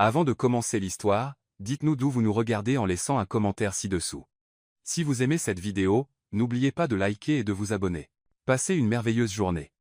Avant de commencer l'histoire, dites-nous d'où vous nous regardez en laissant un commentaire ci-dessous. Si vous aimez cette vidéo, n'oubliez pas de liker et de vous abonner. Passez une merveilleuse journée.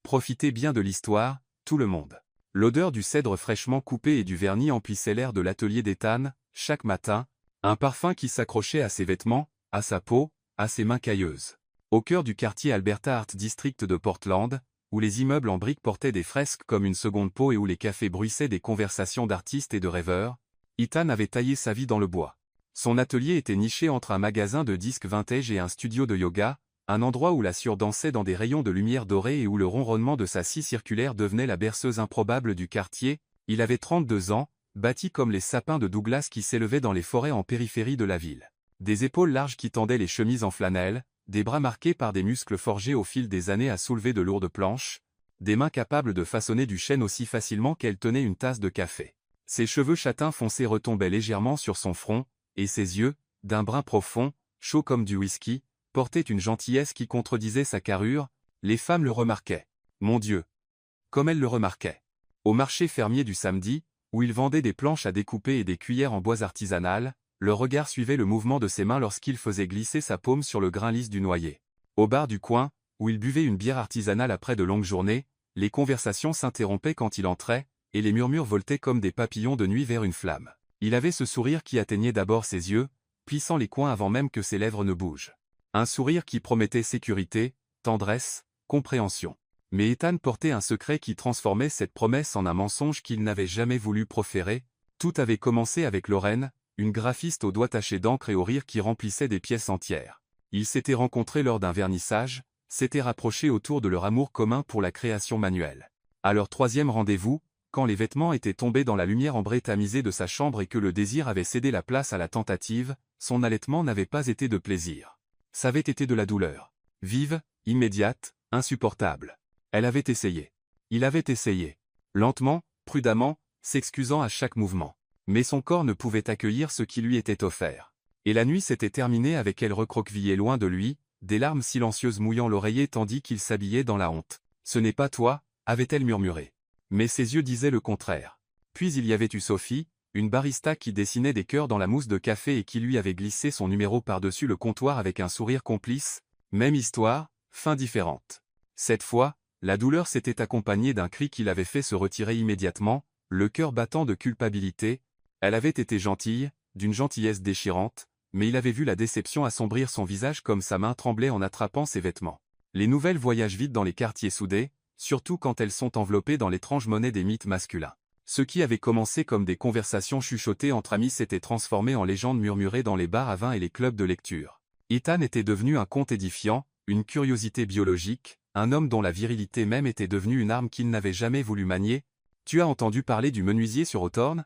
Profitez bien de l'histoire, tout le monde. L'odeur du cèdre fraîchement coupé et du vernis emplissait l'air de l'atelier d'Ethan, chaque matin, un parfum qui s'accrochait à ses vêtements, à sa peau, à ses mains cailleuses. Au cœur du quartier Alberta Art District de Portland, où les immeubles en briques portaient des fresques comme une seconde peau et où les cafés bruissaient des conversations d'artistes et de rêveurs, Ethan avait taillé sa vie dans le bois. Son atelier était niché entre un magasin de disques vintage et un studio de yoga, un endroit où la sueur dansait dans des rayons de lumière dorée et où le ronronnement de sa scie circulaire devenait la berceuse improbable du quartier. Il avait 32 ans, bâti comme les sapins de Douglas qui s'élevaient dans les forêts en périphérie de la ville. Des épaules larges qui tendaient les chemises en flanelle, des bras marqués par des muscles forgés au fil des années à soulever de lourdes planches, des mains capables de façonner du chêne aussi facilement qu'elles tenaient une tasse de café. Ses cheveux châtains foncés retombaient légèrement sur son front, et ses yeux, d'un brun profond, chauds comme du whisky, portaient une gentillesse qui contredisait sa carrure. Les femmes le remarquaient. Mon Dieu! Comme elles le remarquaient. Au marché fermier du samedi, où il vendait des planches à découper et des cuillères en bois artisanal, le regard suivait le mouvement de ses mains lorsqu'il faisait glisser sa paume sur le grain lisse du noyer. Au bar du coin, où il buvait une bière artisanale après de longues journées, les conversations s'interrompaient quand il entrait, et les murmures voltaient comme des papillons de nuit vers une flamme. Il avait ce sourire qui atteignait d'abord ses yeux, plissant les coins avant même que ses lèvres ne bougent. Un sourire qui promettait sécurité, tendresse, compréhension. Mais Ethan portait un secret qui transformait cette promesse en un mensonge qu'il n'avait jamais voulu proférer. Tout avait commencé avec Lorraine, une graphiste aux doigts tachés d'encre et au rire qui remplissait des pièces entières. Ils s'étaient rencontrés lors d'un vernissage, s'étaient rapprochés autour de leur amour commun pour la création manuelle. À leur troisième rendez-vous, quand les vêtements étaient tombés dans la lumière ambrée tamisée de sa chambre et que le désir avait cédé la place à la tentative, son allaitement n'avait pas été de plaisir. Ça avait été de la douleur. Vive, immédiate, insupportable. Elle avait essayé. Il avait essayé. Lentement, prudemment, s'excusant à chaque mouvement. Mais son corps ne pouvait accueillir ce qui lui était offert. Et la nuit s'était terminée avec elle recroquevillée loin de lui, des larmes silencieuses mouillant l'oreiller tandis qu'il s'habillait dans la honte. « Ce n'est pas toi », avait-elle murmuré. Mais ses yeux disaient le contraire. Puis il y avait eu Sophie, une barista qui dessinait des cœurs dans la mousse de café et qui lui avait glissé son numéro par-dessus le comptoir avec un sourire complice. Même histoire, fin différente. Cette fois, la douleur s'était accompagnée d'un cri qui l'avait fait se retirer immédiatement, le cœur battant de culpabilité. Elle avait été gentille, d'une gentillesse déchirante, mais il avait vu la déception assombrir son visage comme sa main tremblait en attrapant ses vêtements. Les nouvelles voyagent vite dans les quartiers soudés, surtout quand elles sont enveloppées dans l'étrange monnaie des mythes masculins. Ce qui avait commencé comme des conversations chuchotées entre amis s'était transformé en légendes murmurées dans les bars à vin et les clubs de lecture. Ethan était devenu un conte édifiant, une curiosité biologique, un homme dont la virilité même était devenue une arme qu'il n'avait jamais voulu manier. Tu as entendu parler du menuisier sur Hawthorne?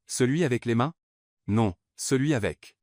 Celui avec les mains? Non, celui avec.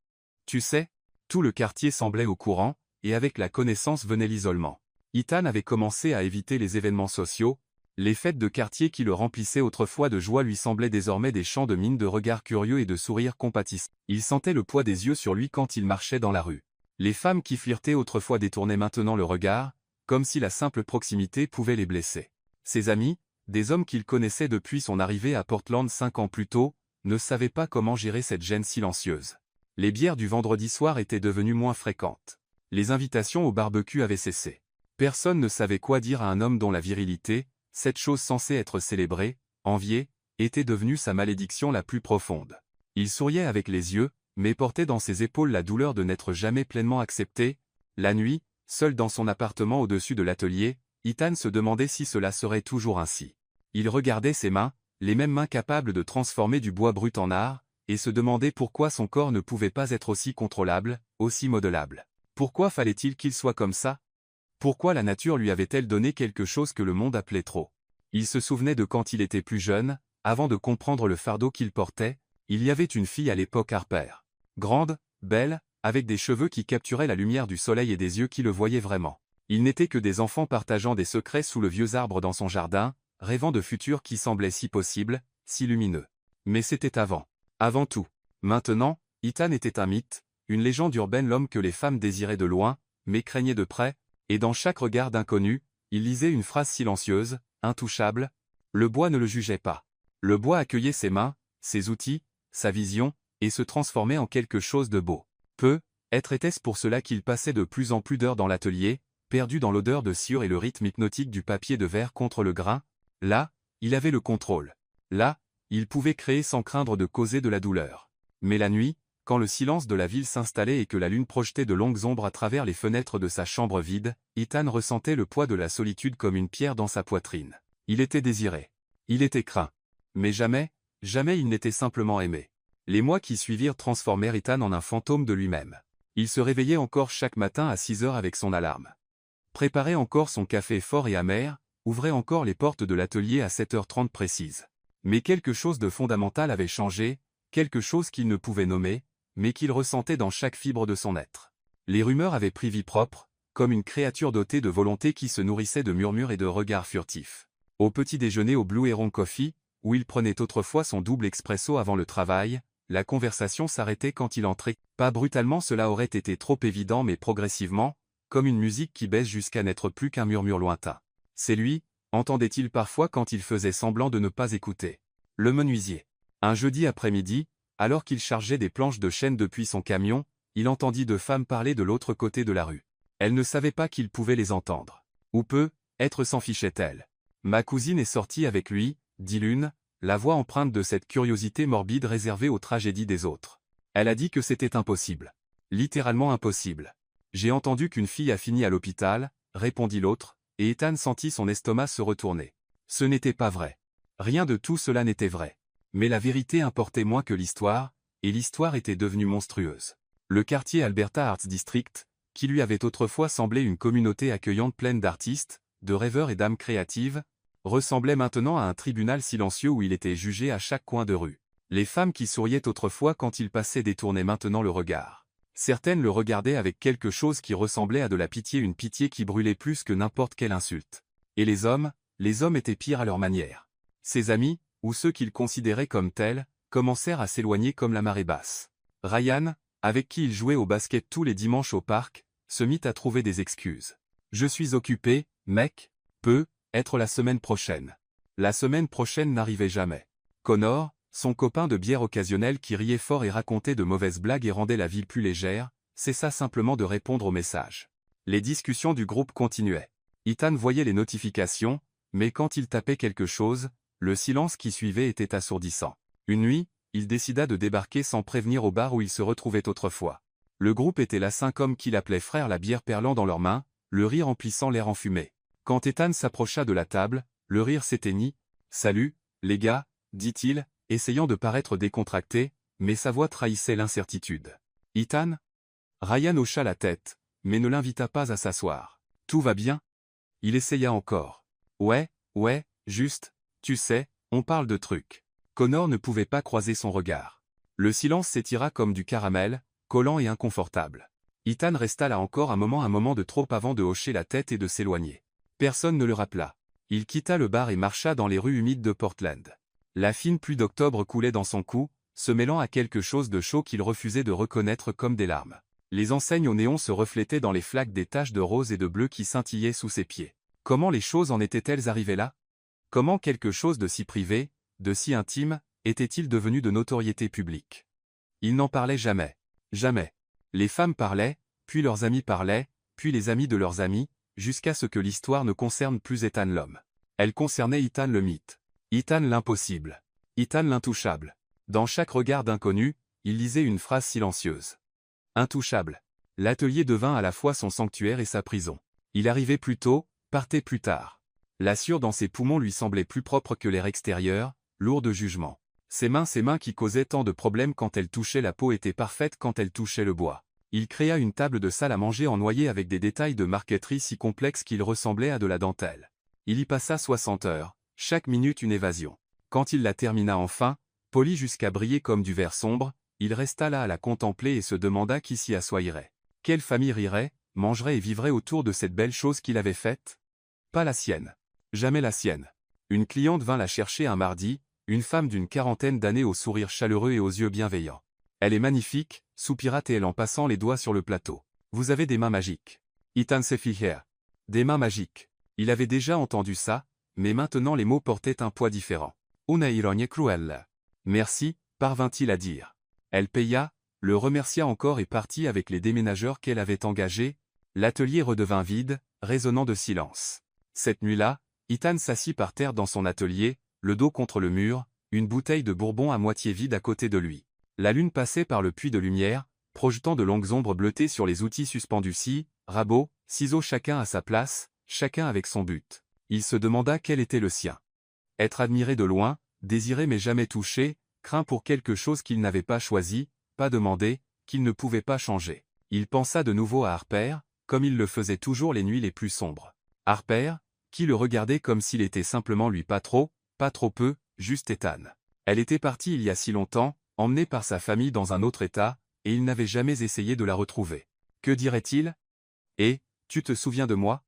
Tu sais, tout le quartier semblait au courant, et avec la connaissance venait l'isolement. Ethan avait commencé à éviter les événements sociaux. Les fêtes de quartier qui le remplissaient autrefois de joie lui semblaient désormais des champs de mines de regards curieux et de sourires compatissants. Il sentait le poids des yeux sur lui quand il marchait dans la rue. Les femmes qui flirtaient autrefois détournaient maintenant le regard, comme si la simple proximité pouvait les blesser. Ses amis, des hommes qu'il connaissait depuis son arrivée à Portland 5 ans plus tôt, ne savaient pas comment gérer cette gêne silencieuse. Les bières du vendredi soir étaient devenues moins fréquentes. Les invitations au barbecue avaient cessé. Personne ne savait quoi dire à un homme dont la virilité, cette chose censée être célébrée, enviée, était devenue sa malédiction la plus profonde. Il souriait avec les yeux, mais portait dans ses épaules la douleur de n'être jamais pleinement accepté. La nuit, seul dans son appartement au-dessus de l'atelier, Ethan se demandait si cela serait toujours ainsi. Il regardait ses mains, les mêmes mains capables de transformer du bois brut en art, et se demandait pourquoi son corps ne pouvait pas être aussi contrôlable, aussi modelable. Pourquoi fallait-il qu'il soit comme ça? Pourquoi la nature lui avait-elle donné quelque chose que le monde appelait trop? Il se souvenait de quand il était plus jeune, avant de comprendre le fardeau qu'il portait. Il y avait une fille à l'époque Harper. Grande, belle, avec des cheveux qui capturaient la lumière du soleil et des yeux qui le voyaient vraiment. Ils n'étaient que des enfants partageant des secrets sous le vieux arbre dans son jardin, rêvant de futurs qui semblaient si possibles, si lumineux. Mais c'était avant. Avant tout. Maintenant, Ethan était un mythe, une légende urbaine, l'homme que les femmes désiraient de loin, mais craignaient de près. Et dans chaque regard d'inconnu, il lisait une phrase silencieuse, intouchable. Le bois ne le jugeait pas. Le bois accueillait ses mains, ses outils, sa vision, et se transformait en quelque chose de beau. Était-ce pour cela qu'il passait de plus en plus d'heures dans l'atelier, perdu dans l'odeur de sciure et le rythme hypnotique du papier de verre contre le grain? Là, il avait le contrôle. Là, il pouvait créer sans craindre de causer de la douleur. Mais la nuit, quand le silence de la ville s'installait et que la lune projetait de longues ombres à travers les fenêtres de sa chambre vide, Ethan ressentait le poids de la solitude comme une pierre dans sa poitrine. Il était désiré. Il était craint. Mais jamais, jamais il n'était simplement aimé. Les mois qui suivirent transformèrent Ethan en un fantôme de lui-même. Il se réveillait encore chaque matin à 6 heures avec son alarme. Préparait encore son café fort et amer, ouvrait encore les portes de l'atelier à 7h30 précises. Mais quelque chose de fondamental avait changé, quelque chose qu'il ne pouvait nommer, mais qu'il ressentait dans chaque fibre de son être. Les rumeurs avaient pris vie propre, comme une créature dotée de volonté qui se nourrissait de murmures et de regards furtifs. Au petit déjeuner au Blue Heron Coffee, où il prenait autrefois son double expresso avant le travail, la conversation s'arrêtait quand il entrait. Pas brutalement, cela aurait été trop évident, mais progressivement, comme une musique qui baisse jusqu'à n'être plus qu'un murmure lointain. C'est lui, entendait-il parfois quand il faisait semblant de ne pas écouter. Le menuisier. Un jeudi après-midi, alors qu'il chargeait des planches de chêne depuis son camion, il entendit deux femmes parler de l'autre côté de la rue. Elle ne savait pas qu'il pouvait les entendre. Ou peut-être s'en fichait-elle. Ma cousine est sortie avec lui, dit l'une, la voix empreinte de cette curiosité morbide réservée aux tragédies des autres. Elle a dit que c'était impossible. Littéralement impossible. J'ai entendu qu'une fille a fini à l'hôpital, répondit l'autre, et Ethan sentit son estomac se retourner. Ce n'était pas vrai. Rien de tout cela n'était vrai. Mais la vérité importait moins que l'histoire, et l'histoire était devenue monstrueuse. Le quartier Alberta Arts District, qui lui avait autrefois semblé une communauté accueillante pleine d'artistes, de rêveurs et d'âmes créatives, ressemblait maintenant à un tribunal silencieux où il était jugé à chaque coin de rue. Les femmes qui souriaient autrefois quand il passait détournaient maintenant le regard. Certaines le regardaient avec quelque chose qui ressemblait à de la pitié, une pitié qui brûlait plus que n'importe quelle insulte. Et les hommes étaient pires à leur manière. Ses amis, ou ceux qu'il considérait comme tels, commencèrent à s'éloigner comme la marée basse. Ryan, avec qui il jouait au basket tous les dimanches au parc, se mit à trouver des excuses. « Je suis occupé, mec, peut-être la semaine prochaine. » La semaine prochaine n'arrivait jamais. Connor, son copain de bière occasionnel qui riait fort et racontait de mauvaises blagues et rendait la vie plus légère, cessa simplement de répondre aux messages. Les discussions du groupe continuaient. Ethan voyait les notifications, mais quand il tapait quelque chose, le silence qui suivait était assourdissant. Une nuit, il décida de débarquer sans prévenir au bar où il se retrouvait autrefois. Le groupe était là, 5 hommes qu'il appelait frères, la bière perlant dans leurs mains, le rire emplissant l'air enfumé. Quand Ethan s'approcha de la table, le rire s'éteignit. « Salut, les gars », dit-il, essayant de paraître décontracté, mais sa voix trahissait l'incertitude. « Ethan ?» Ryan hocha la tête, mais ne l'invita pas à s'asseoir. « Tout va bien ?» Il essaya encore. « Ouais, juste, tu sais, on parle de trucs. » Connor ne pouvait pas croiser son regard. Le silence s'étira comme du caramel, collant et inconfortable. Ethan resta là encore un moment de trop avant de hocher la tête et de s'éloigner. Personne ne le rappela. Il quitta le bar et marcha dans les rues humides de Portland. La fine pluie d'octobre coulait dans son cou, se mêlant à quelque chose de chaud qu'il refusait de reconnaître comme des larmes. Les enseignes au néon se reflétaient dans les flaques des taches de rose et de bleu qui scintillaient sous ses pieds. Comment les choses en étaient-elles arrivées là? Comment quelque chose de si privé, de si intime, était-il devenu de notoriété publique? Il n'en parlait jamais. Jamais. Les femmes parlaient, puis leurs amis parlaient, puis les amis de leurs amis, jusqu'à ce que l'histoire ne concerne plus Ethan l'homme. Elle concernait Ethan le mythe. Ethan l'impossible. Ethan l'intouchable. Dans chaque regard d'inconnu, il lisait une phrase silencieuse. Intouchable. L'atelier devint à la fois son sanctuaire et sa prison. Il arrivait plus tôt, partait plus tard. La sueur dans ses poumons lui semblait plus propre que l'air extérieur, lourd de jugement. Ses mains qui causaient tant de problèmes quand elles touchaient la peau étaient parfaites quand elles touchaient le bois. Il créa une table de salle à manger en noyer avec des détails de marqueterie si complexes qu'ils ressemblaient à de la dentelle. Il y passa 60 heures, chaque minute une évasion. Quand il la termina enfin, poli jusqu'à briller comme du verre sombre, il resta là à la contempler et se demanda qui s'y assoirait. Quelle famille rirait, mangerait et vivrait autour de cette belle chose qu'il avait faite? Pas la sienne. Jamais la sienne. Une cliente vint la chercher un mardi, une femme d'une quarantaine d'années au sourire chaleureux et aux yeux bienveillants. « Elle est magnifique », soupira-t-elle en passant les doigts sur le plateau. « Vous avez des mains magiques. » Ethan se fit rire. Des mains magiques. Il avait déjà entendu ça, mais maintenant les mots portaient un poids différent. « Una ironia cruelle. » Merci, parvint-il à dire. Elle paya, le remercia encore et partit avec les déménageurs qu'elle avait engagés. L'atelier redevint vide, résonnant de silence. Cette nuit-là, Ethan s'assit par terre dans son atelier, le dos contre le mur, une bouteille de bourbon à moitié vide à côté de lui. La lune passait par le puits de lumière, projetant de longues ombres bleutées sur les outils suspendus scie, rabots, ciseaux chacun à sa place, chacun avec son but. Il se demanda quel était le sien. Être admiré de loin, désiré mais jamais touché, craint pour quelque chose qu'il n'avait pas choisi, pas demandé, qu'il ne pouvait pas changer. Il pensa de nouveau à Harper, comme il le faisait toujours les nuits les plus sombres. Harper, qui le regardait comme s'il était simplement lui pas trop peu, juste Ethan. Elle était partie il y a si longtemps, emmenée par sa famille dans un autre état, et il n'avait jamais essayé de la retrouver. Que dirait-il? Eh, tu te souviens de moi?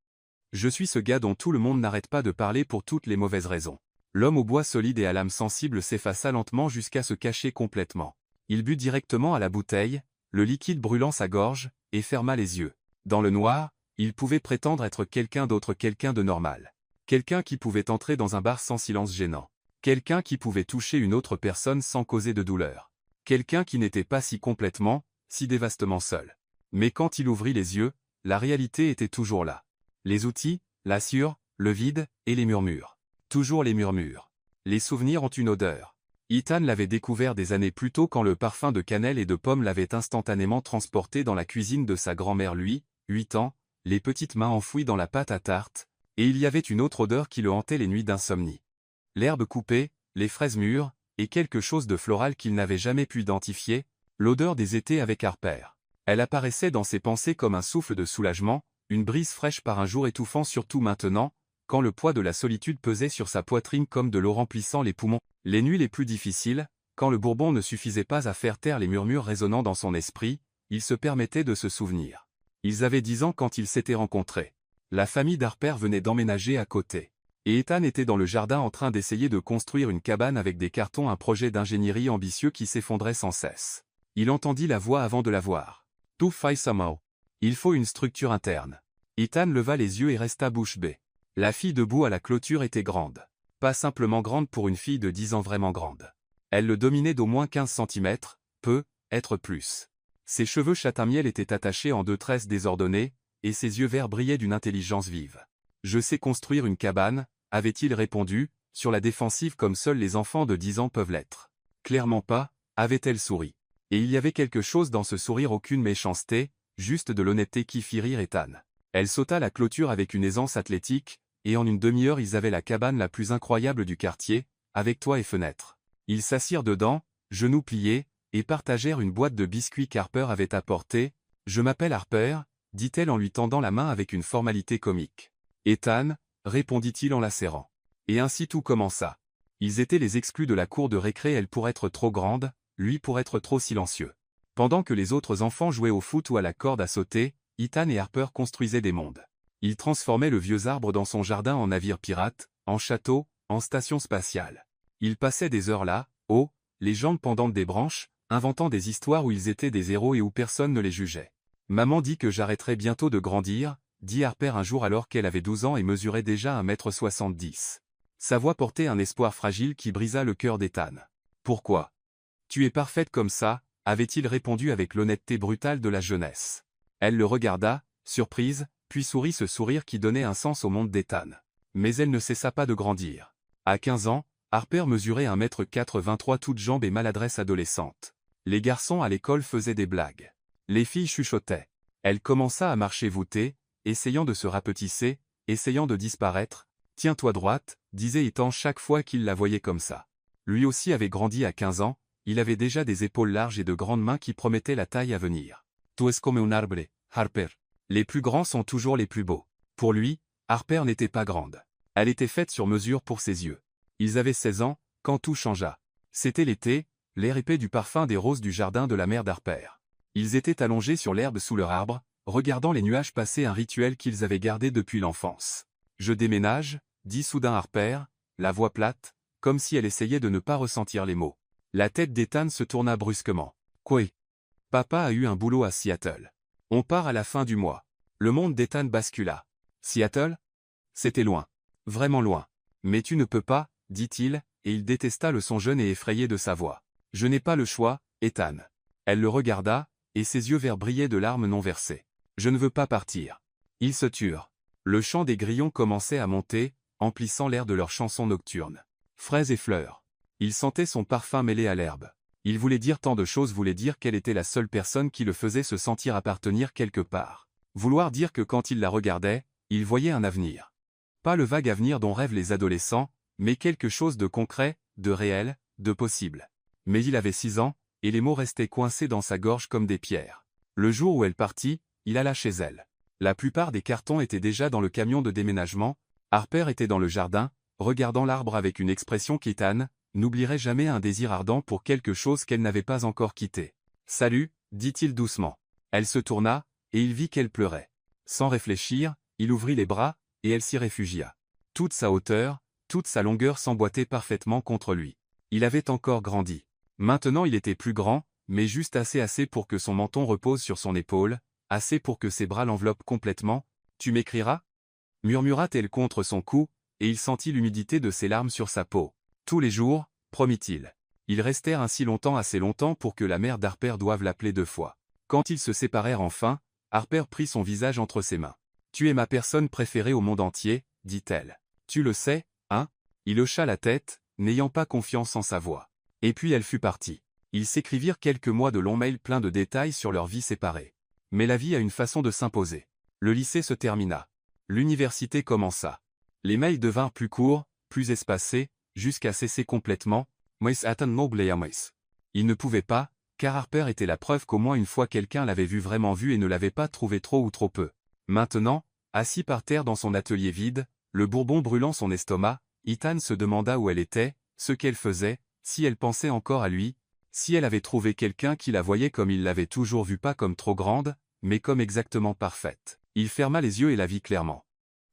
Je suis ce gars dont tout le monde n'arrête pas de parler pour toutes les mauvaises raisons. L'homme au bois solide et à l'âme sensible s'effaça lentement jusqu'à se cacher complètement. Il but directement à la bouteille, le liquide brûlant sa gorge, et ferma les yeux. Dans le noir, il pouvait prétendre être quelqu'un d'autre, quelqu'un de normal. Quelqu'un qui pouvait entrer dans un bar sans silence gênant. Quelqu'un qui pouvait toucher une autre personne sans causer de douleur. Quelqu'un qui n'était pas si complètement, si dévastement seul. Mais quand il ouvrit les yeux, la réalité était toujours là. Les outils, la sueur, le vide, et les murmures. Toujours les murmures. Les souvenirs ont une odeur. Ethan l'avait découvert des années plus tôt quand le parfum de cannelle et de pomme l'avait instantanément transporté dans la cuisine de sa grand-mère lui, 8 ans, les petites mains enfouies dans la pâte à tarte, et il y avait une autre odeur qui le hantait les nuits d'insomnie. L'herbe coupée, les fraises mûres, et quelque chose de floral qu'il n'avait jamais pu identifier, l'odeur des étés avec Harper. Elle apparaissait dans ses pensées comme un souffle de soulagement, une brise fraîche par un jour étouffant surtout maintenant, quand le poids de la solitude pesait sur sa poitrine comme de l'eau remplissant les poumons. Les nuits les plus difficiles, quand le bourbon ne suffisait pas à faire taire les murmures résonnant dans son esprit, il se permettait de se souvenir. Ils avaient 10 ans quand ils s'étaient rencontrés. La famille d'Harper venait d'emménager à côté. Et Ethan était dans le jardin en train d'essayer de construire une cabane avec des cartons, un projet d'ingénierie ambitieux qui s'effondrait sans cesse. Il entendit la voix avant de la voir. To fight somehow. Il faut une structure interne. Ethan leva les yeux et resta bouche bée. La fille debout à la clôture était grande. Pas simplement grande pour une fille de 10 ans, vraiment grande. Elle le dominait d'au moins 15 cm, être plus. Ses cheveux châtain-miel étaient attachés en 2 tresses désordonnées, et ses yeux verts brillaient d'une intelligence vive. Je sais construire une cabane, avait-il répondu, sur la défensive comme seuls les enfants de 10 ans peuvent l'être. Clairement pas, avait-elle souri. Et il y avait quelque chose dans ce sourire, aucune méchanceté, juste de l'honnêteté qui fit rire Ethan. Elle sauta la clôture avec une aisance athlétique, et en une demi-heure ils avaient la cabane la plus incroyable du quartier, avec toit et fenêtre. Ils s'assirent dedans, genoux pliés, et partagèrent une boîte de biscuits qu'Harper avait apportée. « Je m'appelle Harper », dit-elle en lui tendant la main avec une formalité comique. « Ethan », répondit-il en la serrant. Et ainsi tout commença. Ils étaient les exclus de la cour de récré, elle pour être trop grande, lui pour être trop silencieux. Pendant que les autres enfants jouaient au foot ou à la corde à sauter, Ethan et Harper construisaient des mondes. Ils transformaient le vieux arbre dans son jardin en navire pirate, en château, en station spatiale. Ils passaient des heures là, haut, les jambes pendantes des branches, inventant des histoires où ils étaient des héros et où personne ne les jugeait. « Maman dit que j'arrêterai bientôt de grandir », dit Harper un jour alors qu'elle avait 12 ans et mesurait déjà 1,70 m. Sa voix portait un espoir fragile qui brisa le cœur d'Ethan. « Pourquoi? Tu es parfaite comme ça », avait-il répondu avec l'honnêteté brutale de la jeunesse. Elle le regarda, surprise, puis sourit, ce sourire qui donnait un sens au monde d'Ethan. Mais elle ne cessa pas de grandir. À 15 ans, Harper mesurait 1,83 m, toutes jambes et maladresse adolescente. Les garçons à l'école faisaient des blagues. Les filles chuchotaient. Elle commença à marcher voûtée, essayant de se rapetisser, essayant de disparaître. « Tiens-toi droite », disait Ethan chaque fois qu'il la voyait comme ça. Lui aussi avait grandi à 15 ans, il avait déjà des épaules larges et de grandes mains qui promettaient la taille à venir. « Tu es comme un arbre, Harper. Les plus grands sont toujours les plus beaux. » Pour lui, Harper n'était pas grande. Elle était faite sur mesure pour ses yeux. Ils avaient 16 ans, quand tout changea. C'était l'été, l'air épais du parfum des roses du jardin de la mère d'Harper. Ils étaient allongés sur l'herbe sous leur arbre, regardant les nuages passer, un rituel qu'ils avaient gardé depuis l'enfance. « Je déménage », dit soudain Harper, la voix plate, comme si elle essayait de ne pas ressentir les mots. La tête d'Ethan se tourna brusquement. « Quoi? Papa a eu un boulot à Seattle. On part à la fin du mois. » Le monde d'Ethan bascula. « Seattle ? C'était loin. Vraiment loin. Mais tu ne peux pas, dit-il, et il détesta le son jeune et effrayé de sa voix. « Je n'ai pas le choix, Ethan. » Elle le regarda, et ses yeux verts brillaient de larmes non versées. « Je ne veux pas partir. » Ils se turent. Le chant des grillons commençait à monter, emplissant l'air de leur chanson nocturne. Fraises et fleurs. Il sentait son parfum mêlé à l'herbe. Il voulait dire tant de choses, voulait dire qu'elle était la seule personne qui le faisait se sentir appartenir quelque part. Vouloir dire que quand il la regardait, il voyait un avenir. Pas le vague avenir dont rêvent les adolescents, mais quelque chose de concret, de réel, de possible. Mais il avait 6 ans, et les mots restaient coincés dans sa gorge comme des pierres. Le jour où elle partit, il alla chez elle. La plupart des cartons étaient déjà dans le camion de déménagement. Harper était dans le jardin, regardant l'arbre avec une expression qu'Ethan n'oublierait jamais, un désir ardent pour quelque chose qu'elle n'avait pas encore quitté. « Salut », dit-il doucement. Elle se tourna, et il vit qu'elle pleurait. Sans réfléchir, il ouvrit les bras, et elle s'y réfugia. Toute sa hauteur, toute sa longueur s'emboîtaient parfaitement contre lui. Il avait encore grandi. Maintenant il était plus grand, mais juste assez pour que son menton repose sur son épaule, assez pour que ses bras l'enveloppent complètement. « Tu m'écriras » murmura-t-elle contre son cou, et il sentit l'humidité de ses larmes sur sa peau. Tous les jours, promit-il. Ils restèrent ainsi longtemps, assez longtemps pour que la mère d'Harper doive l'appeler 2 fois. Quand ils se séparèrent enfin, Harper prit son visage entre ses mains. « Tu es ma personne préférée au monde entier, » dit-elle. « Tu le sais, hein ?» Il hocha la tête, n'ayant pas confiance en sa voix. Et puis elle fut partie. Ils s'écrivirent quelques mois de longs mails pleins de détails sur leur vie séparée. Mais la vie a une façon de s'imposer. Le lycée se termina. L'université commença. Les mails devinrent plus courts, plus espacés, jusqu'à cesser complètement. Il ne pouvait pas, car Harper était la preuve qu'au moins une fois quelqu'un l'avait vraiment vu et ne l'avait pas trouvé trop ou trop peu. Maintenant, assis par terre dans son atelier vide, le bourbon brûlant son estomac, Ethan se demanda où elle était, ce qu'elle faisait, si elle pensait encore à lui, si elle avait trouvé quelqu'un qui la voyait comme il l'avait toujours vue, pas comme trop grande, mais comme exactement parfaite. Il ferma les yeux et la vit clairement.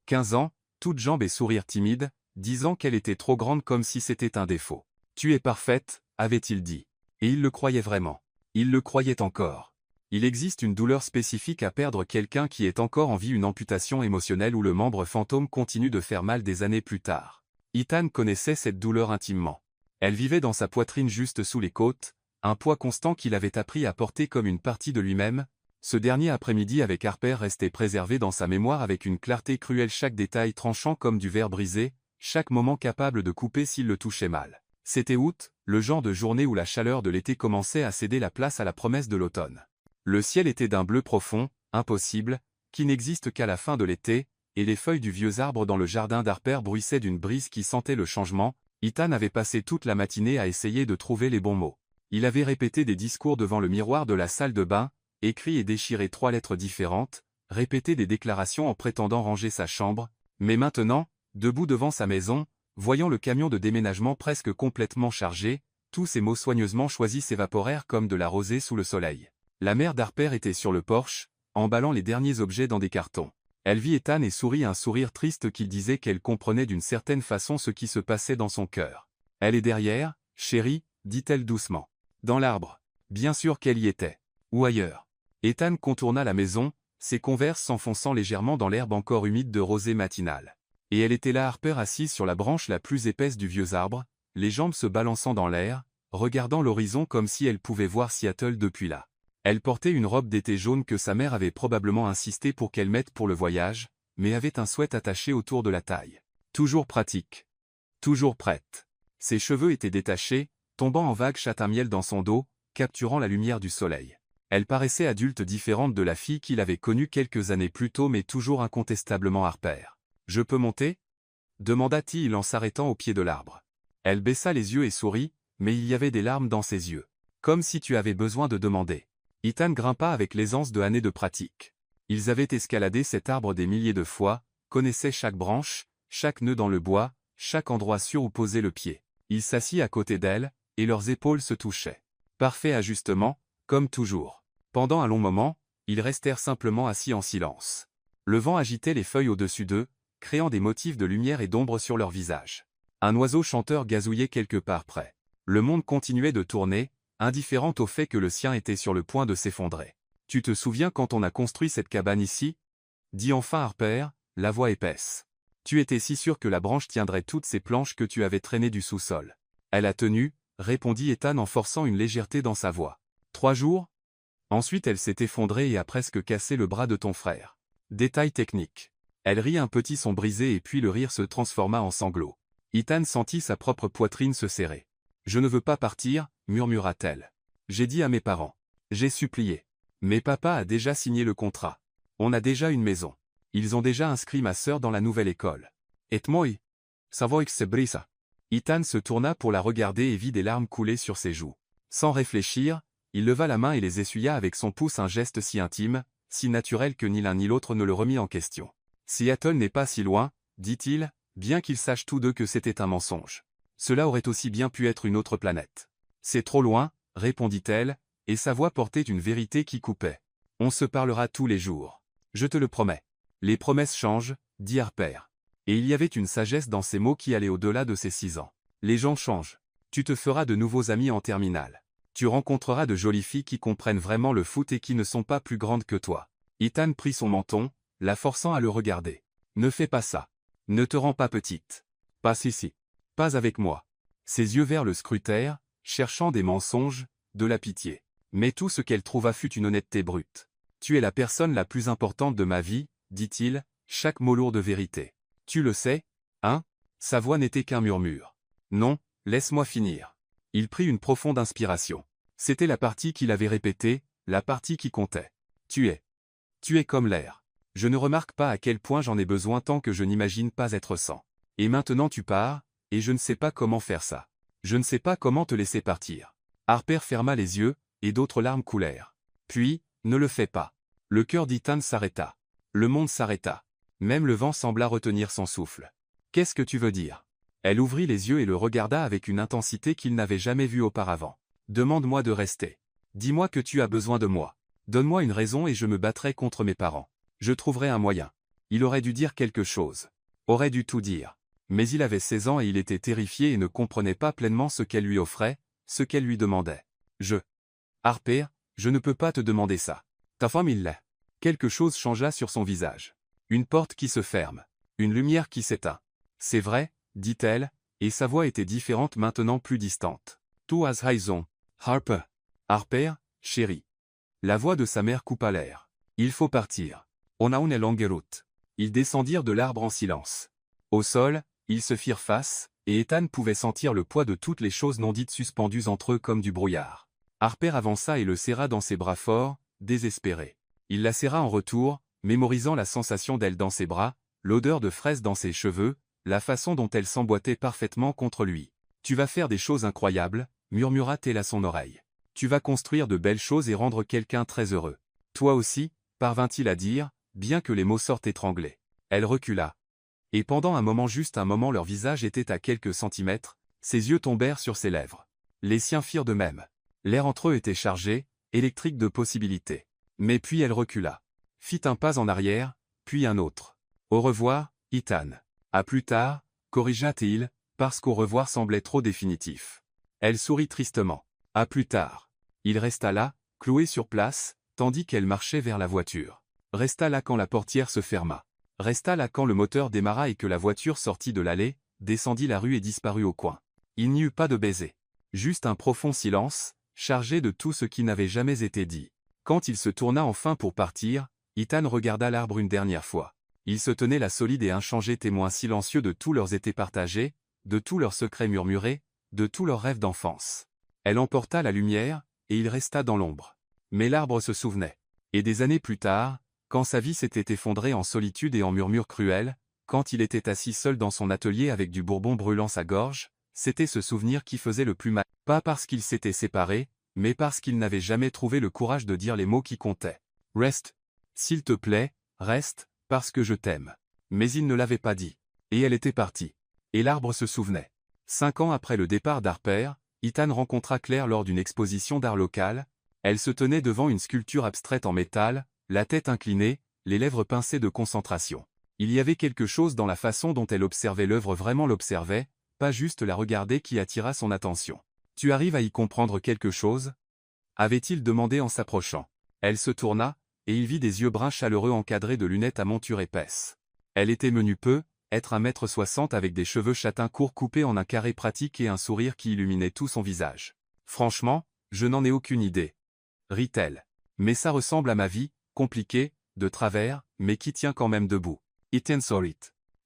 15 ans, toutes jambes et sourire timide, disant qu'elle était trop grande comme si c'était un défaut. « Tu es parfaite », avait-il dit. Et il le croyait vraiment. Il le croyait encore. Il existe une douleur spécifique à perdre quelqu'un qui est encore en vie, une amputation émotionnelle où le membre fantôme continue de faire mal des années plus tard. Ethan connaissait cette douleur intimement. Elle vivait dans sa poitrine juste sous les côtes, un poids constant qu'il avait appris à porter comme une partie de lui-même. Ce dernier après-midi avec Harper restait préservé dans sa mémoire avec une clarté cruelle, chaque détail tranchant comme du verre brisé, chaque moment capable de couper s'il le touchait mal. C'était août, le genre de journée où la chaleur de l'été commençait à céder la place à la promesse de l'automne. Le ciel était d'un bleu profond, impossible, qui n'existe qu'à la fin de l'été, et les feuilles du vieux arbre dans le jardin d'Harper bruissaient d'une brise qui sentait le changement. Ethan avait passé toute la matinée à essayer de trouver les bons mots. Il avait répété des discours devant le miroir de la salle de bain, écrit et déchiré 3 lettres différentes, répété des déclarations en prétendant ranger sa chambre, mais maintenant, debout devant sa maison, voyant le camion de déménagement presque complètement chargé, tous ces mots soigneusement choisis s'évaporèrent comme de la rosée sous le soleil. La mère d'Harper était sur le porche, emballant les derniers objets dans des cartons. Elle vit Ethan et sourit un sourire triste qui disait qu'elle comprenait d'une certaine façon ce qui se passait dans son cœur. « Elle est derrière, chérie », dit-elle doucement. « Dans l'arbre. » Bien sûr qu'elle y était. Ou ailleurs. Ethan contourna la maison, ses converses s'enfonçant légèrement dans l'herbe encore humide de rosée matinale. Et elle était là, Harper, assise sur la branche la plus épaisse du vieux arbre, les jambes se balançant dans l'air, regardant l'horizon comme si elle pouvait voir Seattle depuis là. Elle portait une robe d'été jaune que sa mère avait probablement insisté pour qu'elle mette pour le voyage, mais avait un sweat attaché autour de la taille. Toujours pratique. Toujours prête. Ses cheveux étaient détachés, tombant en vagues châtain-miel dans son dos, capturant la lumière du soleil. Elle paraissait adulte, différente de la fille qu'il avait connue quelques années plus tôt, mais toujours incontestablement Harper. « Je peux monter » demanda-t-il en s'arrêtant au pied de l'arbre. Elle baissa les yeux et sourit, mais il y avait des larmes dans ses yeux. « Comme si tu avais besoin de demander. » Ethan grimpa avec l'aisance de années de pratique. Ils avaient escaladé cet arbre des milliers de fois, connaissaient chaque branche, chaque nœud dans le bois, chaque endroit sûr où poser le pied. Il s'assit à côté d'elle, et leurs épaules se touchaient. Parfait ajustement, comme toujours. Pendant un long moment, ils restèrent simplement assis en silence. Le vent agitait les feuilles au-dessus d'eux, créant des motifs de lumière et d'ombre sur leurs visages. Un oiseau chanteur gazouillait quelque part près. Le monde continuait de tourner, indifférent au fait que le sien était sur le point de s'effondrer. « Tu te souviens quand on a construit cette cabane ici » dit enfin Harper, la voix épaisse. « Tu étais si sûr que la branche tiendrait toutes ces planches que tu avais traînées du sous-sol. Elle a tenu, répondit Ethan en forçant une légèreté dans sa voix. 3 jours? Ensuite elle s'est effondrée et a presque cassé le bras de ton frère. Détail technique. Elle rit, un petit son brisé et puis le rire se transforma en sanglots. Ethan sentit sa propre poitrine se serrer. Je ne veux pas partir, murmura-t-elle. J'ai dit à mes parents. J'ai supplié. Mais papa a déjà signé le contrat. On a déjà une maison. Ils ont déjà inscrit ma sœur dans la nouvelle école. Et moi, ça va que c'est brisa. Ethan se tourna pour la regarder et vit des larmes couler sur ses joues. Sans réfléchir, il leva la main et les essuya avec son pouce, un geste si intime, si naturel que ni l'un ni l'autre ne le remit en question. Seattle n'est pas si loin, dit-il, bien qu'ils sachent tous deux que c'était un mensonge. Cela aurait aussi bien pu être une autre planète. C'est trop loin, répondit-elle, et sa voix portait une vérité qui coupait. On se parlera tous les jours. Je te le promets. Les promesses changent, dit Harper. Et il y avait une sagesse dans ces mots qui allait au-delà de ses 6 ans. Les gens changent. Tu te feras de nouveaux amis en terminale. Tu rencontreras de jolies filles qui comprennent vraiment le foot et qui ne sont pas plus grandes que toi. Ethan prit son menton, la forçant à le regarder. Ne fais pas ça. Ne te rends pas petite. Passe ici. Pas avec moi. Ses yeux verts le scrutèrent, cherchant des mensonges, de la pitié. Mais tout ce qu'elle trouva fut une honnêteté brute. Tu es la personne la plus importante de ma vie, dit-il, chaque mot lourd de vérité. Tu le sais, hein? Sa voix n'était qu'un murmure. Non, laisse-moi finir. Il prit une profonde inspiration. C'était la partie qu'il avait répétée, la partie qui comptait. Tu es comme l'air. Je ne remarque pas à quel point j'en ai besoin tant que je n'imagine pas être sans. Et maintenant tu pars, et je ne sais pas comment faire ça. Je ne sais pas comment te laisser partir. Harper ferma les yeux, et d'autres larmes coulèrent. Puis, ne le fais pas. Le cœur d'Ethan s'arrêta. Le monde s'arrêta. Même le vent sembla retenir son souffle. Qu'est-ce que tu veux dire? Elle ouvrit les yeux et le regarda avec une intensité qu'il n'avait jamais vue auparavant. Demande-moi de rester. Dis-moi que tu as besoin de moi. Donne-moi une raison et je me battrai contre mes parents. Je trouverai un moyen. Il aurait dû dire quelque chose. Aurait dû tout dire. Mais il avait 16 ans et il était terrifié et ne comprenait pas pleinement ce qu'elle lui offrait, ce qu'elle lui demandait. Harper, je ne peux pas te demander ça. Ta femme il l'est. Quelque chose changea sur son visage. Une porte qui se ferme. Une lumière qui s'éteint. C'est vrai, dit-elle, et sa voix était différente maintenant, plus distante. Tu as raison, Harper. Harper, chérie. La voix de sa mère coupa l'air. Il faut partir. On a une longue route. Ils descendirent de l'arbre en silence. Au sol, ils se firent face, et Ethan pouvait sentir le poids de toutes les choses non dites suspendues entre eux comme du brouillard. Harper avança et le serra dans ses bras forts, désespéré. Il la serra en retour, mémorisant la sensation d'elle dans ses bras, l'odeur de fraises dans ses cheveux, la façon dont elle s'emboîtait parfaitement contre lui. Tu vas faire des choses incroyables, murmura-t-elle à son oreille. Tu vas construire de belles choses et rendre quelqu'un très heureux. Toi aussi, parvint-il à dire, bien que les mots sortent étranglés. Elle recula. Et pendant un moment, juste un moment, leur visage était à quelques centimètres, ses yeux tombèrent sur ses lèvres. Les siens firent de même. L'air entre eux était chargé, électrique de possibilités. Mais puis elle recula. Fit un pas en arrière, puis un autre. Au revoir, Ethan. À plus tard, corrigea-t-il, parce qu'au revoir semblait trop définitif. Elle sourit tristement. À plus tard. Il resta là, cloué sur place, tandis qu'elle marchait vers la voiture. Resta là quand la portière se ferma. Resta là quand le moteur démarra et que la voiture sortit de l'allée, descendit la rue et disparut au coin. Il n'y eut pas de baiser. Juste un profond silence, chargé de tout ce qui n'avait jamais été dit. Quand il se tourna enfin pour partir, Ethan regarda l'arbre une dernière fois. Il se tenait là solide et inchangé, témoin silencieux de tous leurs étés partagés, de tous leurs secrets murmurés, de tous leurs rêves d'enfance. Elle emporta la lumière, et il resta dans l'ombre. Mais l'arbre se souvenait. Et des années plus tard, quand sa vie s'était effondrée en solitude et en murmures cruels, quand il était assis seul dans son atelier avec du bourbon brûlant sa gorge, c'était ce souvenir qui faisait le plus mal. Pas parce qu'ils s'étaient séparés, mais parce qu'il n'avait jamais trouvé le courage de dire les mots qui comptaient. Reste. S'il te plaît, reste, parce que je t'aime. Mais il ne l'avait pas dit. Et elle était partie. Et l'arbre se souvenait. 5 ans après le départ d'Harper, Ethan rencontra Claire lors d'une exposition d'art local. Elle se tenait devant une sculpture abstraite en métal, la tête inclinée, les lèvres pincées de concentration. Il y avait quelque chose dans la façon dont elle observait l'œuvre, vraiment l'observait, pas juste la regarder, qui attira son attention. Tu arrives à y comprendre quelque chose? Avait-il demandé en s'approchant. Elle se tourna, et il vit des yeux bruns chaleureux encadrés de lunettes à monture épaisse. Elle était menue peu, être 1,60 m avec des cheveux châtains courts coupés en un carré pratique et un sourire qui illuminait tout son visage. Franchement, je n'en ai aucune idée. Rit-elle. Mais ça ressemble à ma vie, compliquée, de travers, mais qui tient quand même debout. Ethan Sorit.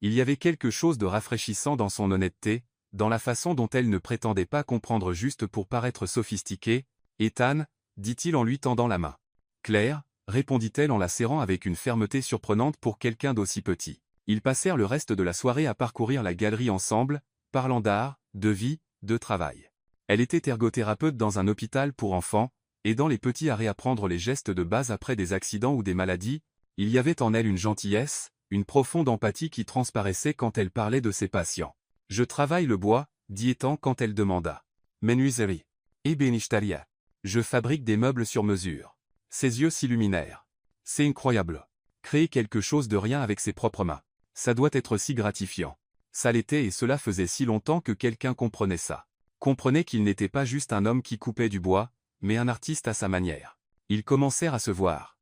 Il y avait quelque chose de rafraîchissant dans son honnêteté, dans la façon dont elle ne prétendait pas comprendre juste pour paraître sophistiquée. Ethan, dit-il en lui tendant la main. Claire, répondit-elle en la serrant avec une fermeté surprenante pour quelqu'un d'aussi petit. Ils passèrent le reste de la soirée à parcourir la galerie ensemble, parlant d'art, de vie, de travail. Elle était ergothérapeute dans un hôpital pour enfants, aidant les petits à réapprendre les gestes de base après des accidents ou des maladies. Il y avait en elle une gentillesse, une profonde empathie qui transparaissait quand elle parlait de ses patients. « Je travaille le bois », dit Ethan quand elle demanda. « Menuiserie. Ebénistería. Je fabrique des meubles sur mesure. » Ses yeux s'illuminèrent. « C'est incroyable. Créer quelque chose de rien avec ses propres mains. Ça doit être si gratifiant. » Ça l'était et cela faisait si longtemps que quelqu'un comprenait ça. Comprenait qu'il n'était pas juste un homme qui coupait du bois, mais un artiste à sa manière. Ils commencèrent à se voir.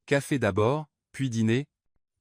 Café d'abord, puis dîner.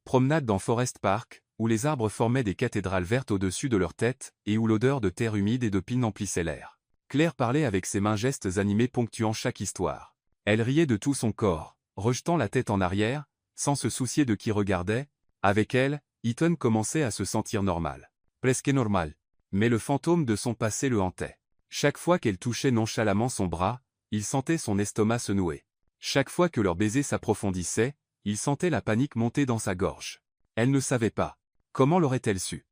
Promenade dans Forest Park, où les arbres formaient des cathédrales vertes au-dessus de leur tête, et où l'odeur de terre humide et de pine emplissait l'air. Claire parlait avec ses mains gestes animés ponctuant chaque histoire. Elle riait de tout son corps, rejetant la tête en arrière, sans se soucier de qui regardait. Avec elle, Ethan commençait à se sentir normal. Presque normal. Mais le fantôme de son passé le hantait. Chaque fois qu'elle touchait nonchalamment son bras, il sentait son estomac se nouer. Chaque fois que leur baiser s'approfondissait, il sentait la panique monter dans sa gorge. Elle ne savait pas. Comment l'aurait-elle su?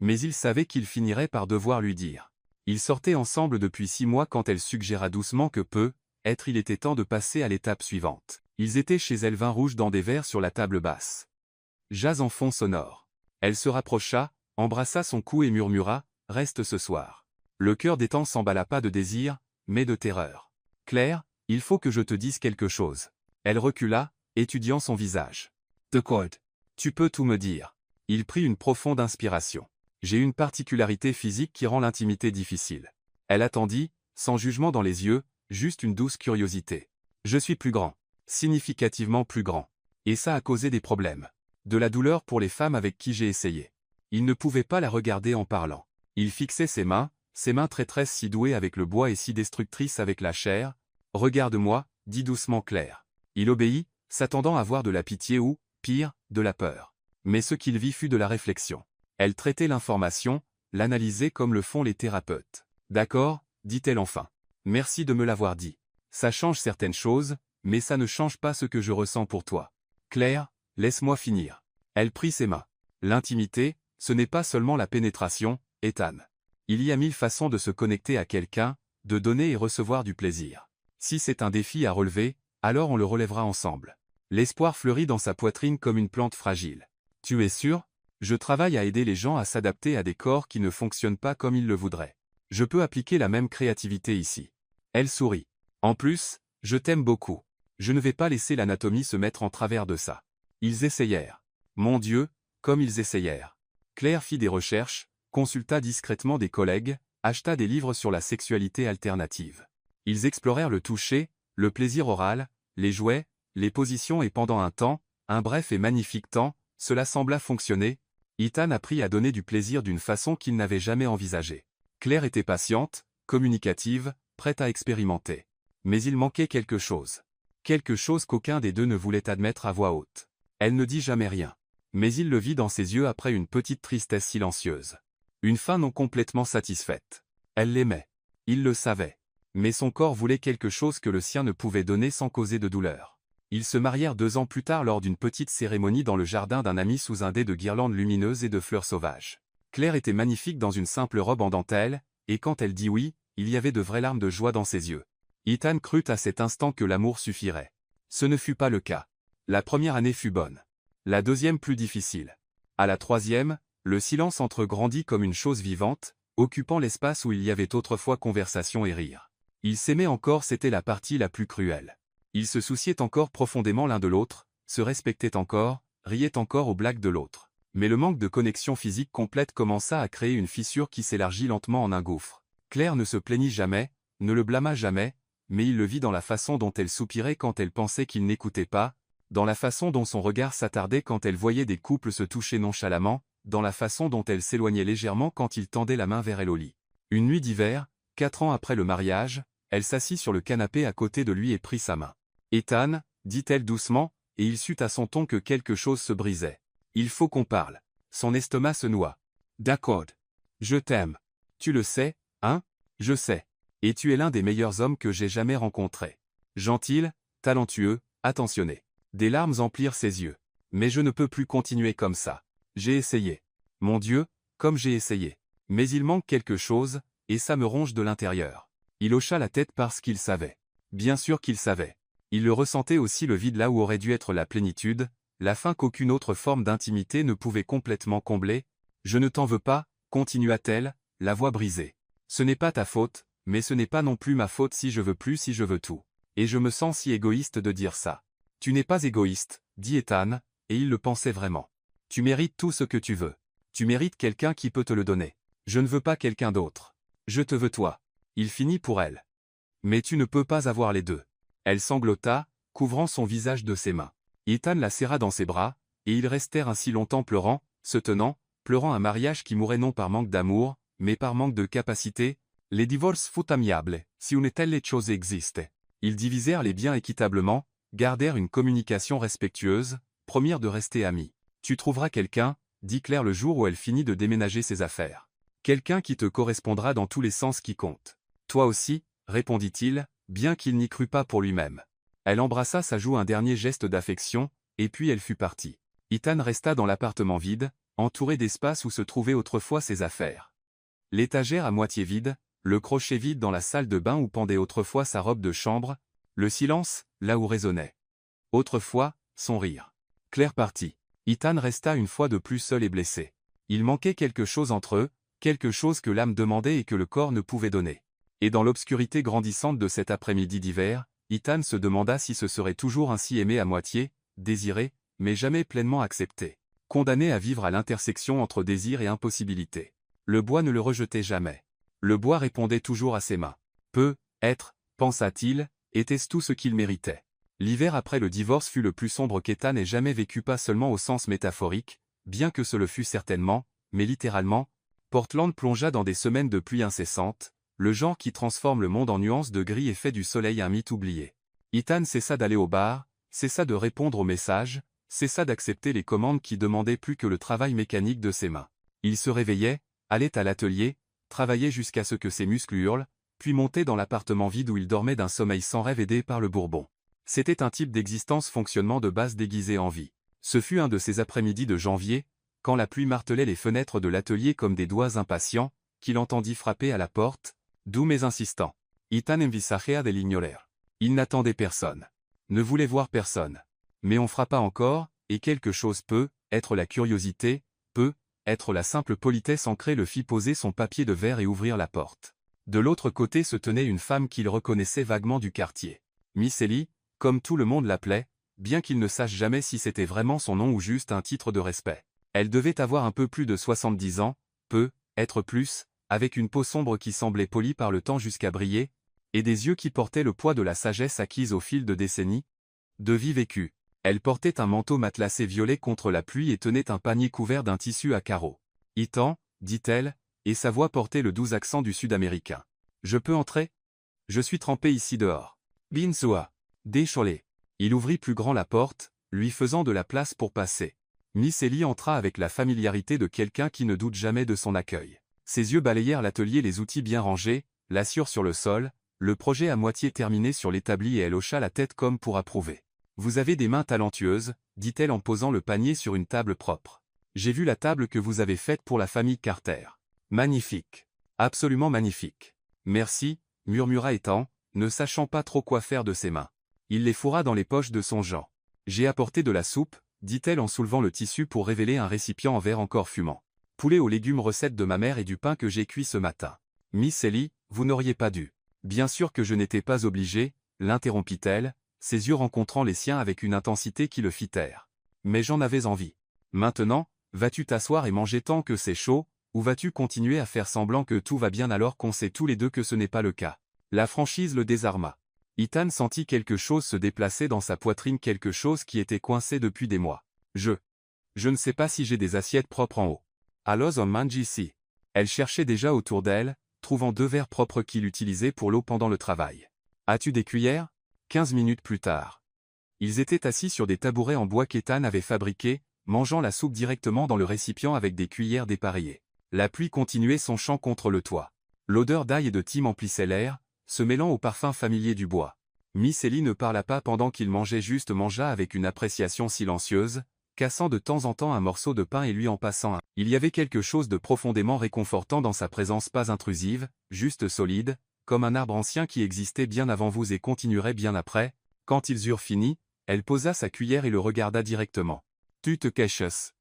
Mais il savait qu'il finirait par devoir lui dire. Ils sortaient ensemble depuis 6 mois quand elle suggéra doucement que il était temps de passer à l'étape suivante. Ils étaient chez elle, vin rouge dans des verres sur la table basse. Jazz en fond sonore. Elle se rapprocha, embrassa son cou et murmura « Reste ce soir ». Le cœur d'Ethan s'emballa pas de désir, mais de terreur. « Claire, il faut que je te dise quelque chose. » Elle recula, étudiant son visage. « De quoi? Tu peux tout me dire. » Il prit une profonde inspiration. « J'ai une particularité physique qui rend l'intimité difficile. » Elle attendit, sans jugement dans les yeux, juste une douce curiosité. « Je suis plus grand. Significativement plus grand. Et ça a causé des problèmes. De la douleur pour les femmes avec qui j'ai essayé. » Il ne pouvait pas la regarder en parlant. Il fixait ses mains traîtresses si douées avec le bois et si destructrices avec la chair. « Regarde-moi, » dit doucement Claire. Il obéit, s'attendant à voir de la pitié ou, pire, de la peur. Mais ce qu'il vit fut de la réflexion. Elle traitait l'information, l'analysait comme le font les thérapeutes. « D'accord, » dit-elle enfin. « Merci de me l'avoir dit. Ça change certaines choses, mais ça ne change pas ce que je ressens pour toi. Claire, laisse-moi finir. » Elle prit ses mains. L'intimité, ce n'est pas seulement la pénétration, Ethan. Il y a 1000 façons de se connecter à quelqu'un, de donner et recevoir du plaisir. Si c'est un défi à relever, alors on le relèvera ensemble. L'espoir fleurit dans sa poitrine comme une plante fragile. Tu es sûr? Je travaille à aider les gens à s'adapter à des corps qui ne fonctionnent pas comme ils le voudraient. Je peux appliquer la même créativité ici. Elle sourit. En plus, je t'aime beaucoup. Je ne vais pas laisser l'anatomie se mettre en travers de ça. Ils essayèrent. Mon Dieu, comme ils essayèrent. Claire fit des recherches, consulta discrètement des collègues, acheta des livres sur la sexualité alternative. Ils explorèrent le toucher, le plaisir oral, les jouets, les positions et pendant un temps, un bref et magnifique temps, cela sembla fonctionner. Ethan apprit à donner du plaisir d'une façon qu'il n'avait jamais envisagée. Claire était patiente, communicative, prête à expérimenter. Mais il manquait quelque chose. Quelque chose qu'aucun des deux ne voulait admettre à voix haute. Elle ne dit jamais rien. Mais il le vit dans ses yeux après une petite tristesse silencieuse. Une fin non complètement satisfaite. Elle l'aimait. Il le savait. Mais son corps voulait quelque chose que le sien ne pouvait donner sans causer de douleur. Ils se marièrent 2 ans plus tard lors d'une petite cérémonie dans le jardin d'un ami sous un dais de guirlandes lumineuses et de fleurs sauvages. Claire était magnifique dans une simple robe en dentelle, et quand elle dit oui, il y avait de vraies larmes de joie dans ses yeux. Ethan crut à cet instant que l'amour suffirait. Ce ne fut pas le cas. La première année fut bonne. La deuxième plus difficile. À la troisième, le silence entregrandit comme une chose vivante, occupant l'espace où il y avait autrefois conversation et rire. Ils s'aimaient encore, c'était la partie la plus cruelle. Ils se souciaient encore profondément l'un de l'autre, se respectaient encore, riaient encore aux blagues de l'autre. Mais le manque de connexion physique complète commença à créer une fissure qui s'élargit lentement en un gouffre. Claire ne se plaignit jamais, ne le blâma jamais, mais il le vit dans la façon dont elle soupirait quand elle pensait qu'il n'écoutait pas, dans la façon dont son regard s'attardait quand elle voyait des couples se toucher nonchalamment, dans la façon dont elle s'éloignait légèrement quand il tendait la main vers elle au lit. Une nuit d'hiver, 4 ans après le mariage, elle s'assit sur le canapé à côté de lui et prit sa main. « Ethan » dit-elle doucement, et il sut à son ton que quelque chose se brisait. « Il faut qu'on parle. » Son estomac se noua. « D'accord. Je t'aime. Tu le sais, hein? Je sais. Et tu es l'un des meilleurs hommes que j'ai jamais rencontrés. Gentil, talentueux, attentionné. » Des larmes emplirent ses yeux. « Mais je ne peux plus continuer comme ça. J'ai essayé. Mon Dieu, comme j'ai essayé. Mais il manque quelque chose, et ça me ronge de l'intérieur. » Il hocha la tête parce qu'il savait. Bien sûr qu'il savait. Il le ressentait aussi, le vide là où aurait dû être la plénitude, la faim qu'aucune autre forme d'intimité ne pouvait complètement combler. « Je ne t'en veux pas, continua-t-elle, la voix brisée. Ce n'est pas ta faute, mais ce n'est pas non plus ma faute si je veux tout. Et je me sens si égoïste de dire ça. » « Tu n'es pas égoïste, dit Ethan, et il le pensait vraiment. Tu mérites tout ce que tu veux. Tu mérites quelqu'un qui peut te le donner. Je ne veux pas quelqu'un d'autre. Je te veux toi. Il finit pour elle. Mais tu ne peux pas avoir les deux. Elle sanglota, couvrant son visage de ses mains. Ethan la serra dans ses bras, et ils restèrent ainsi longtemps pleurant, se tenant, pleurant un mariage qui mourait non par manque d'amour, mais par manque de capacité. Les divorces fut amiable, si une telle chose existe. Ils divisèrent les biens équitablement, gardèrent une communication respectueuse, promirent de rester amis. Tu trouveras quelqu'un, dit Claire le jour où elle finit de déménager ses affaires. Quelqu'un qui te correspondra dans tous les sens qui comptent. Toi aussi, répondit-il, bien qu'il n'y crût pas pour lui-même. Elle embrassa sa joue, un dernier geste d'affection, et puis elle fut partie. Ethan resta dans l'appartement vide, entouré d'espace où se trouvaient autrefois ses affaires. L'étagère à moitié vide, le crochet vide dans la salle de bain où pendait autrefois sa robe de chambre, le silence, là où résonnait autrefois son rire. Claire partit. Ethan resta une fois de plus seul et blessé. Il manquait quelque chose entre eux, quelque chose que l'âme demandait et que le corps ne pouvait donner. Et dans l'obscurité grandissante de cet après-midi d'hiver, Ethan se demanda si ce serait toujours ainsi aimé à moitié, désiré, mais jamais pleinement accepté. Condamné à vivre à l'intersection entre désir et impossibilité. Le bois ne le rejetait jamais. Le bois répondait toujours à ses mains. Peut-être, pensa-t-il, était-ce tout ce qu'il méritait. L'hiver après le divorce fut le plus sombre qu'Ethan ait jamais vécu, pas seulement au sens métaphorique, bien que ce le fût certainement, mais littéralement. Portland plongea dans des semaines de pluie incessantes, le genre qui transforme le monde en nuances de gris et fait du soleil un mythe oublié. Ethan cessa d'aller au bar, cessa de répondre aux messages, cessa d'accepter les commandes qui demandaient plus que le travail mécanique de ses mains. Il se réveillait, allait à l'atelier, travaillait jusqu'à ce que ses muscles hurlent, puis montait dans l'appartement vide où il dormait d'un sommeil sans rêve aidé par le bourbon. C'était un type d'existence fonctionnement de base déguisé en vie. Ce fut un de ces après-midi de janvier, quand la pluie martelait les fenêtres de l'atelier comme des doigts impatients, qu'il entendit frapper à la porte, doux mais insistant. Ethan envisagea de l'ignorer. Il n'attendait personne. Ne voulait voir personne. Mais on frappa encore, et quelque chose peut être la curiosité, peut être la simple politesse ancrée le fit poser son papier de verre et ouvrir la porte. De l'autre côté se tenait une femme qu'il reconnaissait vaguement du quartier. Miss Ellie, comme tout le monde l'appelait, bien qu'il ne sache jamais si c'était vraiment son nom ou juste un titre de respect. Elle devait avoir un peu plus de 70 ans, peut-être plus, avec une peau sombre qui semblait polie par le temps jusqu'à briller, et des yeux qui portaient le poids de la sagesse acquise au fil de décennies de vie vécue. Elle portait un manteau matelassé violet contre la pluie et tenait un panier couvert d'un tissu à carreaux. « Ethan » dit-elle, et sa voix portait le doux accent du Sud-Américain. « Je peux entrer ? Je suis trempé ici dehors. » Bin Soa. Décholé. Il ouvrit plus grand la porte, lui faisant de la place pour passer. Miss Ellie entra avec la familiarité de quelqu'un qui ne doute jamais de son accueil. Ses yeux balayèrent l'atelier, les outils bien rangés, l'assure sur le sol, le projet à moitié terminé sur l'établi, et elle hocha la tête comme pour approuver. « Vous avez des mains talentueuses, dit-elle en posant le panier sur une table propre. J'ai vu la table que vous avez faite pour la famille Carter. Magnifique. Absolument magnifique. Merci, murmura Ethan, ne sachant pas trop quoi faire de ses mains. Il les fourra dans les poches de son jean. J'ai apporté de la soupe, dit-elle en soulevant le tissu pour révéler un récipient en verre encore fumant. Poulet aux légumes, recette de ma mère, et du pain que j'ai cuit ce matin. Miss Ellie, vous n'auriez pas dû. Bien sûr que je n'étais pas obligée, l'interrompit-elle, ses yeux rencontrant les siens avec une intensité qui le fit taire. Mais j'en avais envie. Maintenant, vas-tu t'asseoir et manger tant que c'est chaud, ou vas-tu continuer à faire semblant que tout va bien alors qu'on sait tous les deux que ce n'est pas le cas? La franchise le désarma. Ethan sentit quelque chose se déplacer dans sa poitrine, quelque chose qui était coincé depuis des mois. Je ne sais pas si j'ai des assiettes propres en haut. Allos on mange ici. Elle cherchait déjà autour d'elle, trouvant 2 verres propres qu'il utilisait pour l'eau pendant le travail. As-tu des cuillères? 15 minutes plus tard. Ils étaient assis sur des tabourets en bois qu'Ethan avait fabriqués, mangeant la soupe directement dans le récipient avec des cuillères dépareillées. La pluie continuait son chant contre le toit. L'odeur d'ail et de thym emplissait l'air, se mêlant au parfum familier du bois. Miss Ellie ne parla pas pendant qu'il mangeait, juste mangea avec une appréciation silencieuse, cassant de temps en temps un morceau de pain et lui en passant un. Il y avait quelque chose de profondément réconfortant dans sa présence, pas intrusive, juste solide, comme un arbre ancien qui existait bien avant vous et continuerait bien après. Quand ils eurent fini, elle posa sa cuillère et le regarda directement. « Tu te caches ?»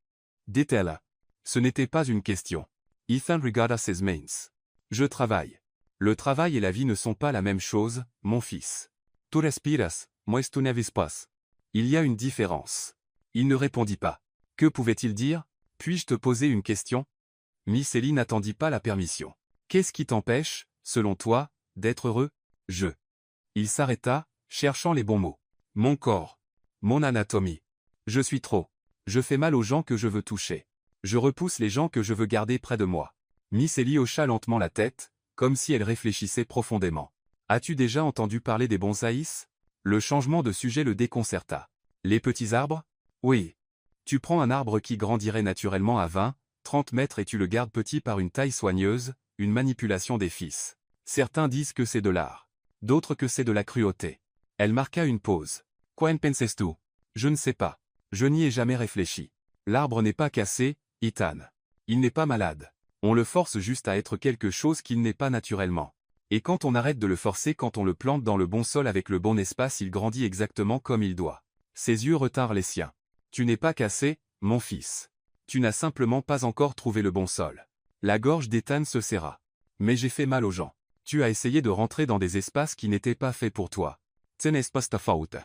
dit-elle. Ce n'était pas une question. Ethan regarda ses mains. « Je travaille. Le travail et la vie ne sont pas la même chose, mon fils. Tu respiras, moi tu n'avispas. Il y a une différence. » Il ne répondit pas. Que pouvait-il dire? Puis-je te poser une question? Miss Ellie n'attendit pas la permission. Qu'est-ce qui t'empêche, selon toi, d'être heureux? Il s'arrêta, cherchant les bons mots. Mon corps. Mon anatomie. Je suis trop. Je fais mal aux gens que je veux toucher. Je repousse les gens que je veux garder près de moi. Miss Ellie hocha lentement la tête, comme si elle réfléchissait profondément. As-tu déjà entendu parler des bonsaïs? Le changement de sujet le déconcerta. Les petits arbres? Oui. Tu prends un arbre qui grandirait naturellement à 20, 30 mètres et tu le gardes petit par une taille soigneuse, une manipulation des fils. Certains disent que c'est de l'art. D'autres que c'est de la cruauté. Elle marqua une pause. Quoi en penses-tu? Je ne sais pas. Je n'y ai jamais réfléchi. L'arbre n'est pas cassé, Ethan. Il n'est pas malade. On le force juste à être quelque chose qu'il n'est pas naturellement. Et quand on arrête de le forcer, quand on le plante dans le bon sol avec le bon espace, il grandit exactement comme il doit. Ses yeux retinrent les siens. Tu n'es pas cassé, mon fils. Tu n'as simplement pas encore trouvé le bon sol. La gorge d'Ethan se serra. Mais j'ai fait mal aux gens. Tu as essayé de rentrer dans des espaces qui n'étaient pas faits pour toi. Ce n'est pas ta faute.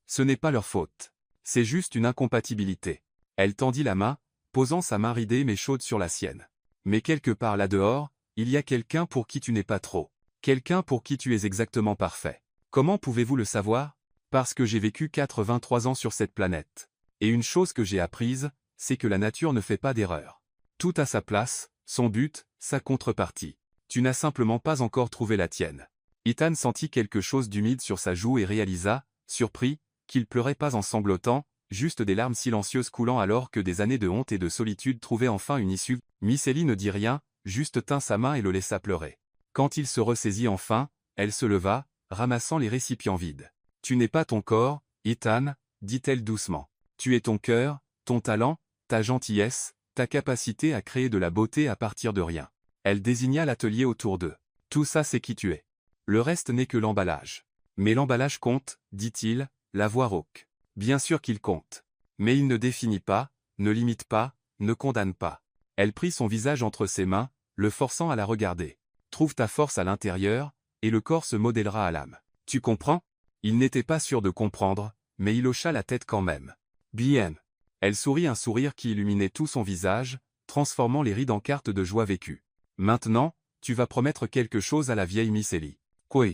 Ce n'est pas leur faute. C'est juste une incompatibilité. Elle tendit la main, posant sa main ridée mais chaude sur la sienne. Mais quelque part là-dehors, il y a quelqu'un pour qui tu n'es pas trop. Quelqu'un pour qui tu es exactement parfait. Comment pouvez-vous le savoir? Parce que j'ai vécu 83 ans sur cette planète. Et une chose que j'ai apprise, c'est que la nature ne fait pas d'erreur. Tout a sa place, son but, sa contrepartie. Tu n'as simplement pas encore trouvé la tienne. Ethan sentit quelque chose d'humide sur sa joue et réalisa, surpris, qu'il pleurait pas en sanglotant, juste des larmes silencieuses coulant alors que des années de honte et de solitude trouvaient enfin une issue. Miss Ellie ne dit rien, juste tint sa main et le laissa pleurer. Quand il se ressaisit enfin, elle se leva, ramassant les récipients vides. « Tu n'es pas ton corps, Ethan, dit-elle doucement. Tu es ton cœur, ton talent, ta gentillesse, ta capacité à créer de la beauté à partir de rien. » Elle désigna l'atelier autour d'eux. « Tout ça c'est qui tu es. Le reste n'est que l'emballage. » « Mais l'emballage compte, dit-il, la voix rauque. « Bien sûr qu'il compte. Mais il ne définit pas, ne limite pas, ne condamne pas. » Elle prit son visage entre ses mains, le forçant à la regarder. « Trouve ta force à l'intérieur, et le corps se modèlera à l'âme. Tu comprends? » Il n'était pas sûr de comprendre, mais il hocha la tête quand même. « Bien. » Elle sourit, un sourire qui illuminait tout son visage, transformant les rides en cartes de joie vécue. « Maintenant, tu vas promettre quelque chose à la vieille Miss Ellie. Quoi?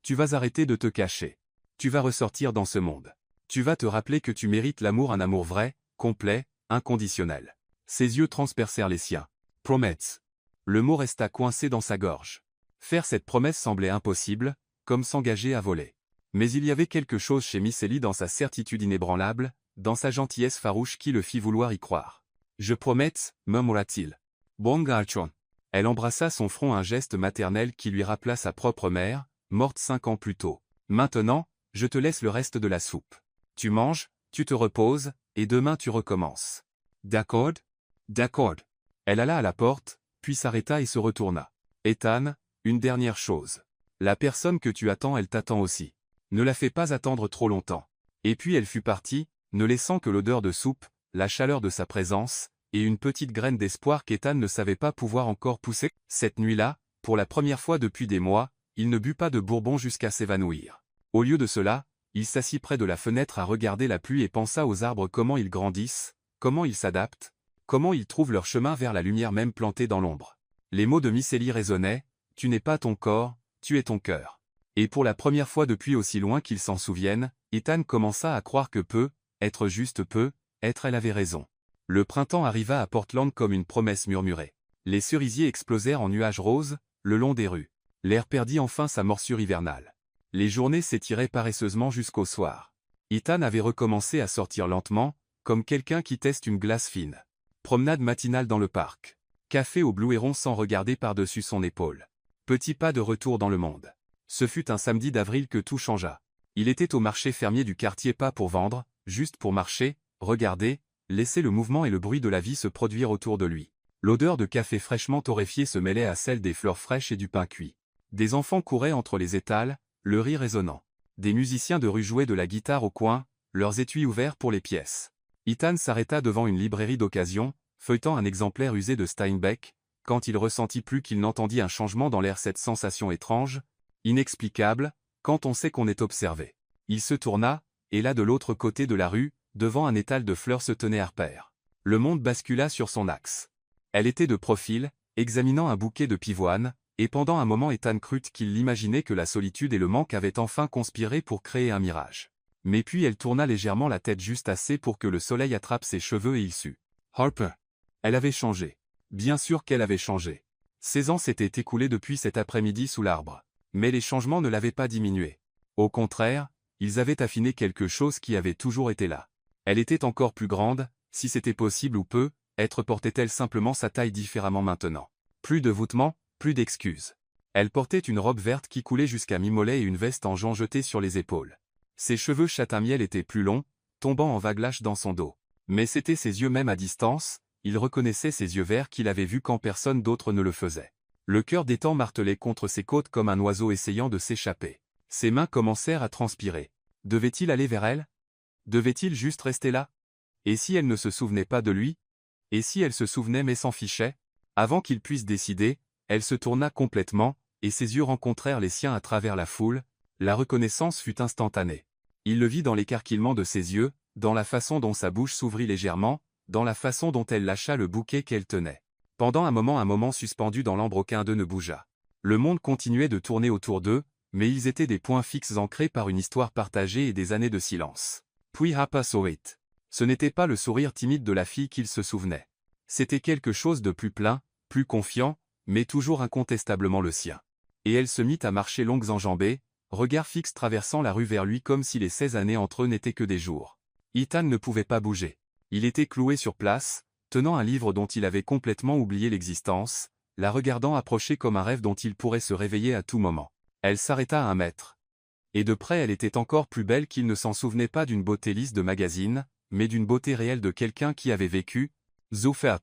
Tu vas arrêter de te cacher. Tu vas ressortir dans ce monde. Tu vas te rappeler que tu mérites l'amour, un amour vrai, complet, inconditionnel. » Ses yeux transpercèrent les siens. « Promets. » Le mot resta coincé dans sa gorge. Faire cette promesse semblait impossible, comme s'engager à voler. Mais il y avait quelque chose chez Miss Ellie, dans sa certitude inébranlable, dans sa gentillesse farouche qui le fit vouloir y croire. « Je promets, murmura-t-il. Bon garçon. » Elle embrassa son front, un geste maternel qui lui rappela sa propre mère, morte 5 ans plus tôt. « Maintenant, je te laisse le reste de la soupe. Tu manges, tu te reposes, et demain tu recommences. D'accord? D'accord. » Elle alla à la porte, puis s'arrêta et se retourna. « Ethan, une dernière chose. La personne que tu attends, elle t'attend aussi. Ne la fais pas attendre trop longtemps. » Et puis elle fut partie, ne laissant que l'odeur de soupe, la chaleur de sa présence, et une petite graine d'espoir qu'Ethan ne savait pas pouvoir encore pousser. Cette nuit-là, pour la première fois depuis des mois, il ne but pas de bourbon jusqu'à s'évanouir. Au lieu de cela, il s'assit près de la fenêtre à regarder la pluie et pensa aux arbres, comment ils grandissent, comment ils s'adaptent, comment ils trouvent leur chemin vers la lumière même plantés dans l'ombre. Les mots de Miss Ellie résonnaient, « Tu n'es pas ton corps, tu es ton cœur. » Et pour la première fois depuis aussi loin qu'il s'en souvienne, Ethan commença à croire que être juste peut, être elle avait raison. Le printemps arriva à Portland comme une promesse murmurée. Les cerisiers explosèrent en nuages roses, le long des rues. L'air perdit enfin sa morsure hivernale. Les journées s'étiraient paresseusement jusqu'au soir. Ethan avait recommencé à sortir lentement, comme quelqu'un qui teste une glace fine. Promenade matinale dans le parc. Café au Blue Héron sans regarder par-dessus son épaule. Petit pas de retour dans le monde. Ce fut un samedi d'avril que tout changea. Il était au marché fermier du quartier, pas pour vendre, juste pour marcher, regarder, laisser le mouvement et le bruit de la vie se produire autour de lui. L'odeur de café fraîchement torréfié se mêlait à celle des fleurs fraîches et du pain cuit. Des enfants couraient entre les étals, le rire résonnant. Des musiciens de rue jouaient de la guitare au coin, leurs étuis ouverts pour les pièces. Ethan s'arrêta devant une librairie d'occasion, feuilletant un exemplaire usé de Steinbeck, quand il ressentit plus qu'il n'entendit un changement dans l'air, cette sensation étrange, inexplicable, quand on sait qu'on est observé. Il se tourna, et là de l'autre côté de la rue, devant un étal de fleurs se tenait Harper. Le monde bascula sur son axe. Elle était de profil, examinant un bouquet de pivoine, et pendant un moment Ethan crut qu'il l'imaginait que la solitude et le manque avaient enfin conspiré pour créer un mirage. Mais puis elle tourna légèrement la tête juste assez pour que le soleil attrape ses cheveux et il sut. Harper. Elle avait changé. Bien sûr qu'elle avait changé. 16 ans s'étaient écoulés depuis cet après-midi sous l'arbre. Mais les changements ne l'avaient pas diminué. Au contraire, ils avaient affiné quelque chose qui avait toujours été là. Elle était encore plus grande, si c'était possible ou peu, être portait-elle simplement sa taille différemment maintenant. Plus de voûtement, plus d'excuses. Elle portait une robe verte qui coulait jusqu'à mi-mollet et une veste en jonc jetée sur les épaules. Ses cheveux châtain-miel étaient plus longs, tombant en vagues dans son dos. Mais c'étaient ses yeux même à distance, il reconnaissait ses yeux verts qu'il avait vus quand personne d'autre ne le faisait. Le cœur d'Ethan martelait contre ses côtes comme un oiseau essayant de s'échapper. Ses mains commencèrent à transpirer. Devait-il aller vers elle? Devait-il juste rester là? Et si elle ne se souvenait pas de lui? Et si elle se souvenait mais s'en fichait? Avant qu'il puisse décider, elle se tourna complètement, et ses yeux rencontrèrent les siens à travers la foule. La reconnaissance fut instantanée. Il le vit dans l'écarquillement de ses yeux, dans la façon dont sa bouche s'ouvrit légèrement, dans la façon dont elle lâcha le bouquet qu'elle tenait. Pendant un moment suspendu dans l'ambre, aucun d'eux ne bougea. Le monde continuait de tourner autour d'eux, mais ils étaient des points fixes ancrés par une histoire partagée et des années de silence. Puis Harper saw it. Ce n'était pas le sourire timide de la fille qu'il se souvenait. C'était quelque chose de plus plein, plus confiant, mais toujours incontestablement le sien. Et elle se mit à marcher longues enjambées, regard fixe traversant la rue vers lui comme si les 16 années entre eux n'étaient que des jours. Ethan ne pouvait pas bouger. Il était cloué sur place, tenant un livre dont il avait complètement oublié l'existence, la regardant approcher comme un rêve dont il pourrait se réveiller à tout moment. Elle s'arrêta à 1 mètre. Et de près elle était encore plus belle qu'il ne s'en souvenait pas d'une beauté lisse de magazine, mais d'une beauté réelle de quelqu'un qui avait vécu. Zoufert.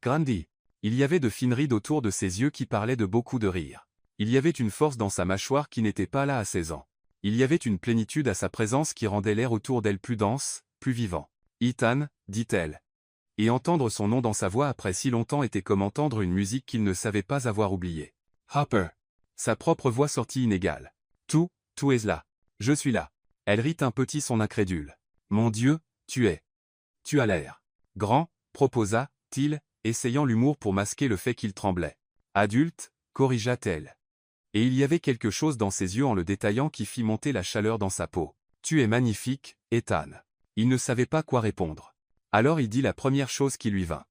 Grandi. Il y avait de fines rides autour de ses yeux qui parlaient de beaucoup de rire. Il y avait une force dans sa mâchoire qui n'était pas là à 16 ans. Il y avait une plénitude à sa présence qui rendait l'air autour d'elle plus dense, plus vivant. Ethan, dit-elle. Et entendre son nom dans sa voix après si longtemps était comme entendre une musique qu'il ne savait pas avoir oubliée. Harper. Sa propre voix sortit inégale. Tout est là. Je suis là. Elle rit un petit son incrédule. Mon Dieu, tu as l'air. Grand, proposa-t-il, essayant l'humour pour masquer le fait qu'il tremblait. Adulte, corrigea-t-elle. Et il y avait quelque chose dans ses yeux en le détaillant qui fit monter la chaleur dans sa peau. Tu es magnifique, Ethan. Il ne savait pas quoi répondre. Alors il dit la première chose qui lui vint.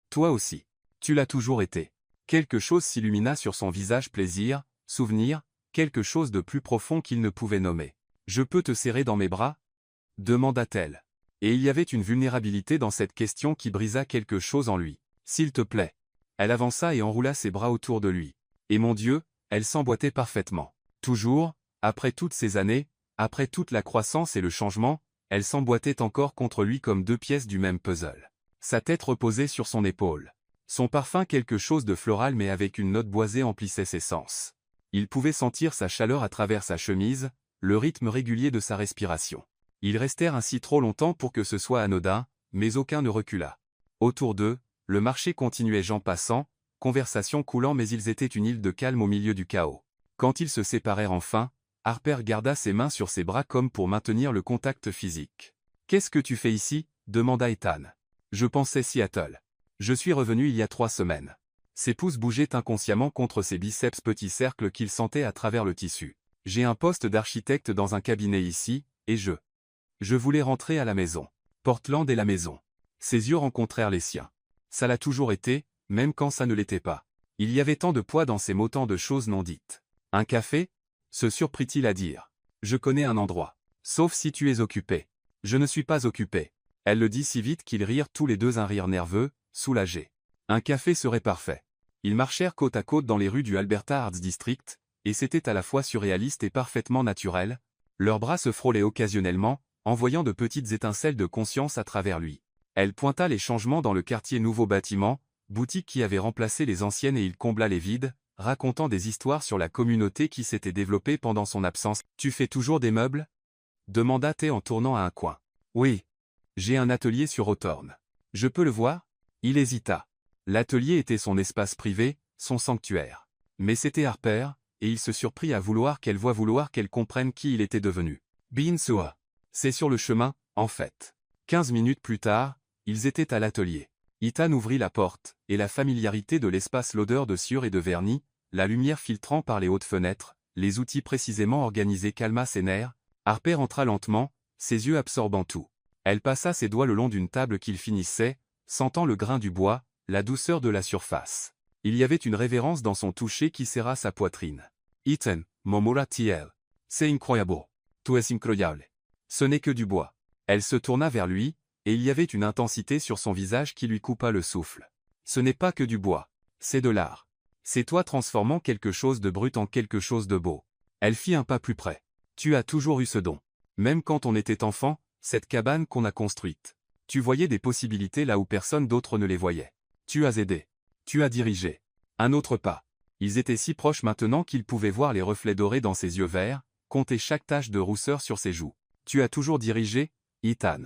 Toi aussi. Tu l'as toujours été. Quelque chose s'illumina sur son visage, plaisir, souvenir, quelque chose de plus profond qu'il ne pouvait nommer. Je peux te serrer dans mes bras? Demanda-t-elle. Et il y avait une vulnérabilité dans cette question qui brisa quelque chose en lui. S'il te plaît. Elle avança et enroula ses bras autour de lui. Et mon Dieu, elle s'emboîtait parfaitement. Toujours, après toutes ces années, après toute la croissance et le changement, elle s'emboîtait encore contre lui comme 2 pièces du même puzzle. Sa tête reposait sur son épaule. Son parfum, quelque chose de floral mais avec une note boisée, emplissait ses sens. Il pouvait sentir sa chaleur à travers sa chemise, le rythme régulier de sa respiration. Ils restèrent ainsi trop longtemps pour que ce soit anodin, mais aucun ne recula. Autour d'eux, le marché continuait, gens passant, conversation coulant, mais ils étaient une île de calme au milieu du chaos. Quand ils se séparèrent enfin, Harper garda ses mains sur ses bras comme pour maintenir le contact physique. « Qu'est-ce que tu fais ici ?» demanda Ethan. « Je pensais Seattle. Je suis revenu il y a 3 semaines. » Ses pouces bougeaient inconsciemment contre ses biceps, petits cercles qu'il sentait à travers le tissu. « J'ai un poste d'architecte dans un cabinet ici, et je voulais rentrer à la maison. Portland est la maison. Ses yeux rencontrèrent les siens. Ça l'a toujours été, même quand ça ne l'était pas. Il y avait tant de poids dans ces mots, tant de choses non dites. Un café? Se surprit-il à dire. Je connais un endroit. Sauf si tu es occupé. Je ne suis pas occupé. Elle le dit si vite qu'ils rirent tous les deux un rire nerveux, soulagé. Un café serait parfait. Ils marchèrent côte à côte dans les rues du Alberta Arts District, et c'était à la fois surréaliste et parfaitement naturel. Leurs bras se frôlaient occasionnellement, envoyant de petites étincelles de conscience à travers lui. Elle pointa les changements dans le quartier nouveau bâtiment, boutique qui avait remplacé les anciennes, et il combla les vides, racontant des histoires sur la communauté qui s'était développée pendant son absence. « Tu fais toujours des meubles » demanda T en tournant à un coin. « Oui. J'ai un atelier sur Hawthorne. Je peux le voir » Il hésita. L'atelier était son espace privé, son sanctuaire. Mais c'était Harper, et il se surprit à vouloir qu'elle comprenne qui il était devenu. Bien sûr. C'est sur le chemin, en fait. 15 minutes plus tard, ils étaient à l'atelier. Ethan ouvrit la porte, et la familiarité de l'espace, l'odeur de sueur et de vernis, la lumière filtrant par les hautes fenêtres, les outils précisément organisés calma ses nerfs. Harper entra lentement, ses yeux absorbant tout. Elle passa ses doigts le long d'une table qu'il finissait, sentant le grain du bois, la douceur de la surface. Il y avait une révérence dans son toucher qui serra sa poitrine. « Ethan, murmura-t-il. C'est incroyable. Tu es incroyable. Ce n'est que du bois. » Elle se tourna vers lui, et il y avait une intensité sur son visage qui lui coupa le souffle. « Ce n'est pas que du bois. C'est de l'art. C'est toi transformant quelque chose de brut en quelque chose de beau. » Elle fit un pas plus près. « Tu as toujours eu ce don. Même quand on était enfant, cette cabane qu'on a construite. Tu voyais des possibilités là où personne d'autre ne les voyait. Tu as aidé. Tu as dirigé. » Un autre pas. Ils étaient si proches maintenant qu'il pouvait voir les reflets dorés dans ses yeux verts, compter chaque tache de rousseur sur ses joues. « Tu as toujours dirigé, Ethan. »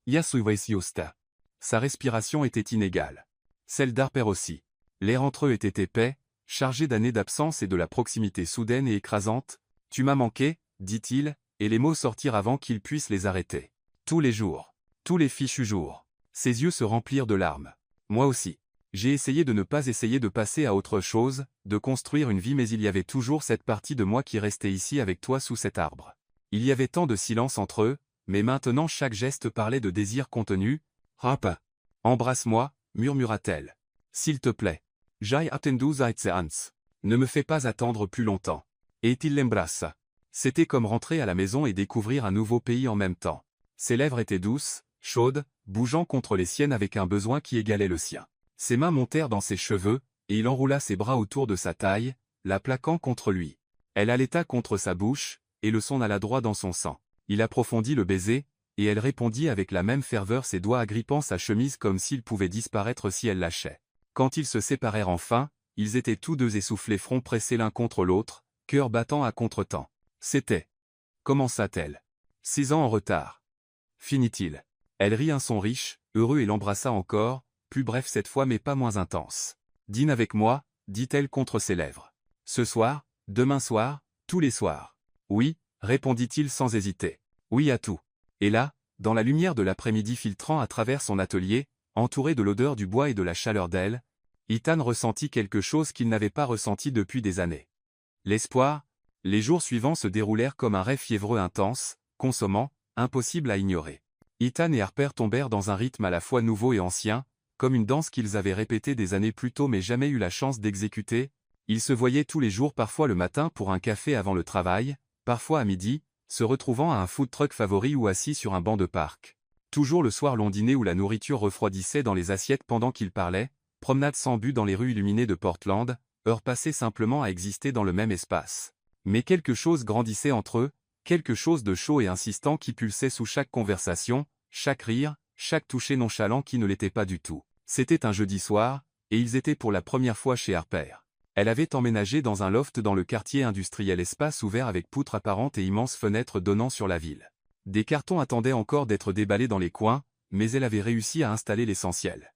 Yasuivaisyosta. Sa respiration était inégale. Celle d'Harper aussi. L'air entre eux était épais, chargé d'années d'absence et de la proximité soudaine et écrasante. « Tu m'as manqué, dit-il, et les mots sortirent avant qu'il puisse les arrêter. Tous les jours. Tous les fichus jours. » Ses yeux se remplirent de larmes. « Moi aussi. J'ai essayé de ne pas essayer de passer à autre chose, de construire une vie, mais il y avait toujours cette partie de moi qui restait ici avec toi sous cet arbre. Il y avait tant de silence entre eux, mais maintenant chaque geste parlait de désir contenu. « Rapa. Embrasse-moi, murmura-t-elle. S'il te plaît. J'aille attendu ans. Ne me fais pas attendre plus longtemps. » Et il l'embrassa. C'était comme rentrer à la maison et découvrir un nouveau pays en même temps. Ses lèvres étaient douces, chaudes, bougeant contre les siennes avec un besoin qui égalait le sien. Ses mains montèrent dans ses cheveux, et il enroula ses bras autour de sa taille, la plaquant contre lui. Elle allaita contre sa bouche, et le son alla droit dans son sang. Il approfondit le baiser, et elle répondit avec la même ferveur, ses doigts agrippant sa chemise comme s'ils pouvaient disparaître si elle lâchait. Quand ils se séparèrent enfin, ils étaient tous deux essoufflés, front pressés l'un contre l'autre, cœur battant à contretemps. C'était. Commença-t-elle. 6 ans en retard. Finit-il. Elle rit un son riche, heureux et l'embrassa encore, plus bref cette fois mais pas moins intense. Dîne avec moi, dit-elle contre ses lèvres. Ce soir, demain soir, tous les soirs. Oui, répondit-il sans hésiter. Oui à tout. Et là, dans la lumière de l'après-midi filtrant à travers son atelier, entouré de l'odeur du bois et de la chaleur d'elle, Ethan ressentit quelque chose qu'il n'avait pas ressenti depuis des années. L'espoir. Les jours suivants se déroulèrent comme un rêve fiévreux intense, consommant, impossible à ignorer. Ethan et Harper tombèrent dans un rythme à la fois nouveau et ancien, comme une danse qu'ils avaient répétée des années plus tôt mais jamais eu la chance d'exécuter. Ils se voyaient tous les jours, parfois le matin pour un café avant le travail, parfois à midi, se retrouvant à un food truck favori ou assis sur un banc de parc. Toujours le soir long dîner où la nourriture refroidissait dans les assiettes pendant qu'ils parlaient, promenade sans but dans les rues illuminées de Portland, heures passées simplement à exister dans le même espace. Mais quelque chose grandissait entre eux, quelque chose de chaud et insistant qui pulsait sous chaque conversation, chaque rire, chaque toucher nonchalant qui ne l'était pas du tout. C'était un jeudi soir, et ils étaient pour la première fois chez Harper. Elle avait emménagé dans un loft dans le quartier industriel, espace ouvert avec poutres apparentes et immenses fenêtres donnant sur la ville. Des cartons attendaient encore d'être déballés dans les coins, mais elle avait réussi à installer l'essentiel.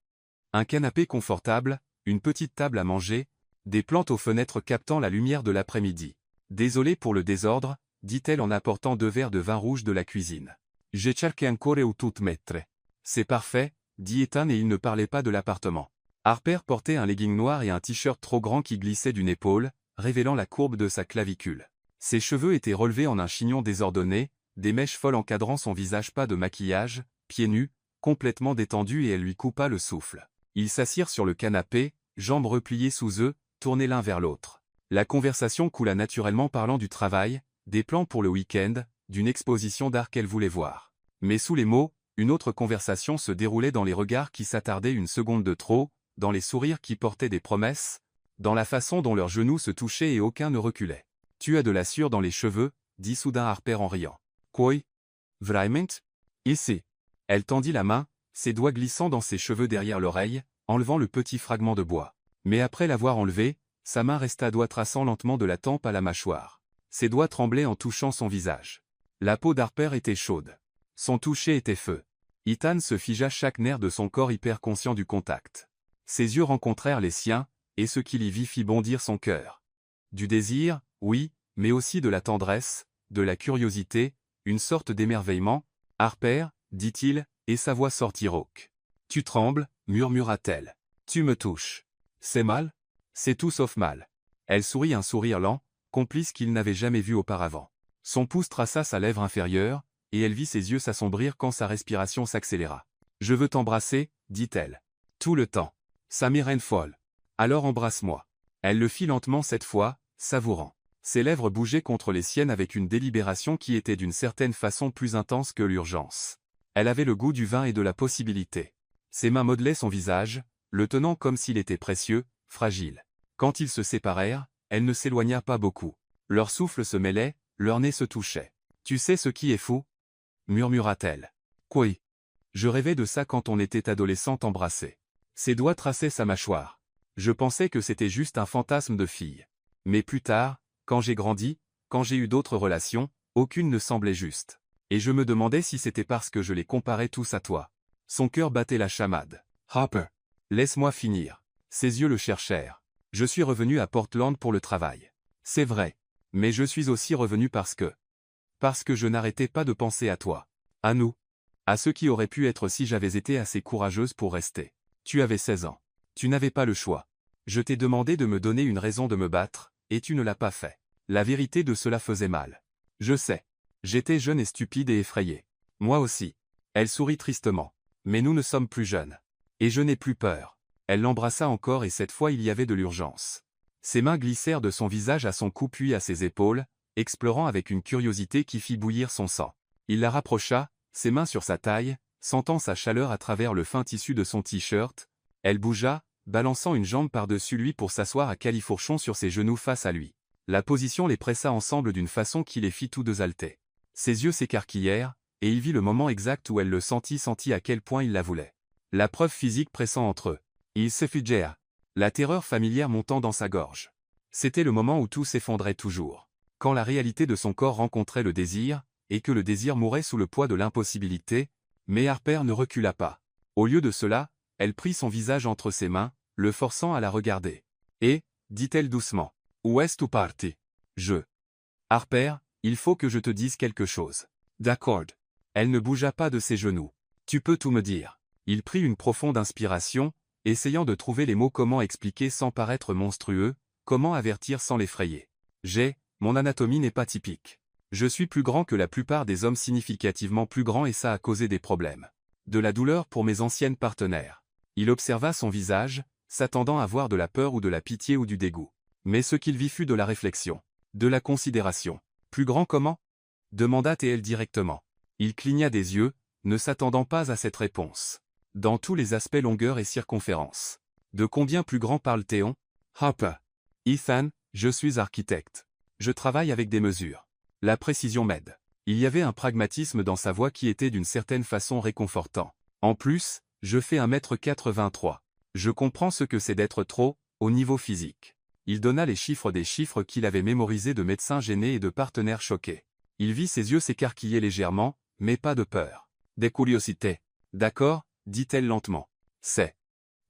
Un canapé confortable, une petite table à manger, des plantes aux fenêtres captant la lumière de l'après-midi. « Désolé pour le désordre, dit-elle en apportant 2 verres de vin rouge de la cuisine. J'ai cerqué encore ou tout mettre. C'est parfait, dit Ethan et il ne parlait pas de l'appartement. Harper portait un legging noir et un t-shirt trop grand qui glissait d'une épaule, révélant la courbe de sa clavicule. Ses cheveux étaient relevés en un chignon désordonné, des mèches folles encadrant son visage, pas de maquillage, pieds nus, complètement détendu et elle lui coupa le souffle. Ils s'assirent sur le canapé, jambes repliées sous eux, tournés l'un vers l'autre. La conversation coula naturellement parlant du travail, des plans pour le week-end, d'une exposition d'art qu'elle voulait voir. Mais sous les mots, une autre conversation se déroulait dans les regards qui s'attardaient une seconde de trop, dans les sourires qui portaient des promesses, dans la façon dont leurs genoux se touchaient et aucun ne reculait. « Tu as de la sueur dans les cheveux », dit soudain Harper en riant. « Quoi? Vraiment? Ici. » Elle tendit la main, ses doigts glissant dans ses cheveux derrière l'oreille, enlevant le petit fragment de bois. Mais après l'avoir enlevé, sa main resta doigt traçant lentement de la tempe à la mâchoire. Ses doigts tremblaient en touchant son visage. La peau d'Harper était chaude. Son toucher était feu. Ethan se figea chaque nerf de son corps hyper conscient du contact. Ses yeux rencontrèrent les siens, et ce qu'il y vit fit bondir son cœur. Du désir, oui, mais aussi de la tendresse, de la curiosité, une sorte d'émerveillement. « Harper, dit-il, et sa voix sortit rauque. « Tu trembles, murmura-t-elle. Tu me touches. C'est mal? C'est tout sauf mal. » Elle sourit un sourire lent, complice qu'il n'avait jamais vu auparavant. Son pouce traça sa lèvre inférieure, et elle vit ses yeux s'assombrir quand sa respiration s'accéléra. « Je veux t'embrasser, dit-elle. Tout le temps. Ça m'y rend folle. Alors embrasse-moi. » Elle le fit lentement cette fois, savourant. Ses lèvres bougeaient contre les siennes avec une délibération qui était d'une certaine façon plus intense que l'urgence. Elle avait le goût du vin et de la possibilité. Ses mains modelaient son visage, le tenant comme s'il était précieux, fragile. Quand ils se séparèrent, elle ne s'éloigna pas beaucoup. Leurs souffles se mêlaient, leurs nez se touchaient. « Tu sais ce qui est fou ?» murmura-t-elle. « Quoi? Je rêvais de ça quand on était adolescente embrassée. » Ses doigts traçaient sa mâchoire. « Je pensais que c'était juste un fantasme de fille. Mais plus tard, quand j'ai grandi, quand j'ai eu d'autres relations, aucune ne semblait juste. Et je me demandais si c'était parce que je les comparais tous à toi. » Son cœur battait la chamade. « Harper, laisse-moi finir. » Ses yeux le cherchèrent. « Je suis revenu à Portland pour le travail. C'est vrai. Mais je suis aussi revenu parce que je n'arrêtais pas de penser à toi. À nous. À ce qui aurait pu être si j'avais été assez courageuse pour rester. Tu avais 16 ans. Tu n'avais pas le choix. Je t'ai demandé de me donner une raison de me battre, et tu ne l'as pas fait. La vérité de cela faisait mal. Je sais. J'étais jeune et stupide et effrayé. Moi aussi. » Elle sourit tristement. « Mais nous ne sommes plus jeunes. Et je n'ai plus peur. » Elle l'embrassa encore et cette fois il y avait de l'urgence. Ses mains glissèrent de son visage à son cou puis à ses épaules, explorant avec une curiosité qui fit bouillir son sang. Il la rapprocha, ses mains sur sa taille, sentant sa chaleur à travers le fin tissu de son t-shirt. Elle bougea, balançant une jambe par-dessus lui pour s'asseoir à califourchon sur ses genoux face à lui. La position les pressa ensemble d'une façon qui les fit tous deux halter. Ses yeux s'écarquillèrent, et il vit le moment exact où elle le sentit à quel point il la voulait. La preuve physique pressant entre eux. Ils se figèrent, la terreur familière montant dans sa gorge. C'était le moment où tout s'effondrait toujours. Quand la réalité de son corps rencontrait le désir, et que le désir mourait sous le poids de l'impossibilité, mais Harper ne recula pas. Au lieu de cela, elle prit son visage entre ses mains, le forçant à la regarder. « Et, dit-elle doucement, où est-ce parti? » Je. « Harper, il faut que je te dise quelque chose. » « D'accord. » Elle ne bougea pas de ses genoux. « Tu peux tout me dire. » Il prit une profonde inspiration, essayant de trouver les mots comment expliquer sans paraître monstrueux, comment avertir sans l'effrayer. Mon anatomie n'est pas typique. Je suis plus grand que la plupart des hommes significativement plus grands et ça a causé des problèmes. De la douleur pour mes anciennes partenaires. Il observa son visage, s'attendant à voir de la peur ou de la pitié ou du dégoût. Mais ce qu'il vit fut de la réflexion. De la considération. Plus grand comment? Demanda T.L. directement. Il cligna des yeux, ne s'attendant pas à cette réponse. Dans tous les aspects longueur et circonférence. De combien plus grand parle Théon? Harper. Ethan, je suis architecte. Je travaille avec des mesures. La précision m'aide. Il y avait un pragmatisme dans sa voix qui était d'une certaine façon réconfortant. En plus, je fais 1m83. Je comprends ce que c'est d'être trop, au niveau physique. Il donna les chiffres des chiffres qu'il avait mémorisés de médecins gênés et de partenaires choqués. Il vit ses yeux s'écarquiller légèrement, mais pas de peur. Des curiosités. D'accord, dit-elle lentement.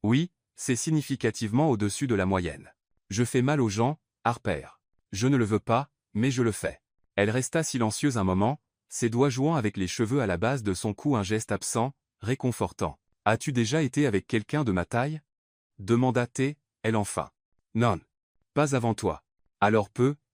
Oui, c'est significativement au-dessus de la moyenne. Je fais mal aux gens, Harper. Je ne le veux pas, mais je le fais. Elle resta silencieuse un moment, ses doigts jouant avec les cheveux à la base de son cou, un geste absent, réconfortant. As-tu déjà été avec quelqu'un de ma taille? Demanda elle enfin. Non. Pas avant toi. Alors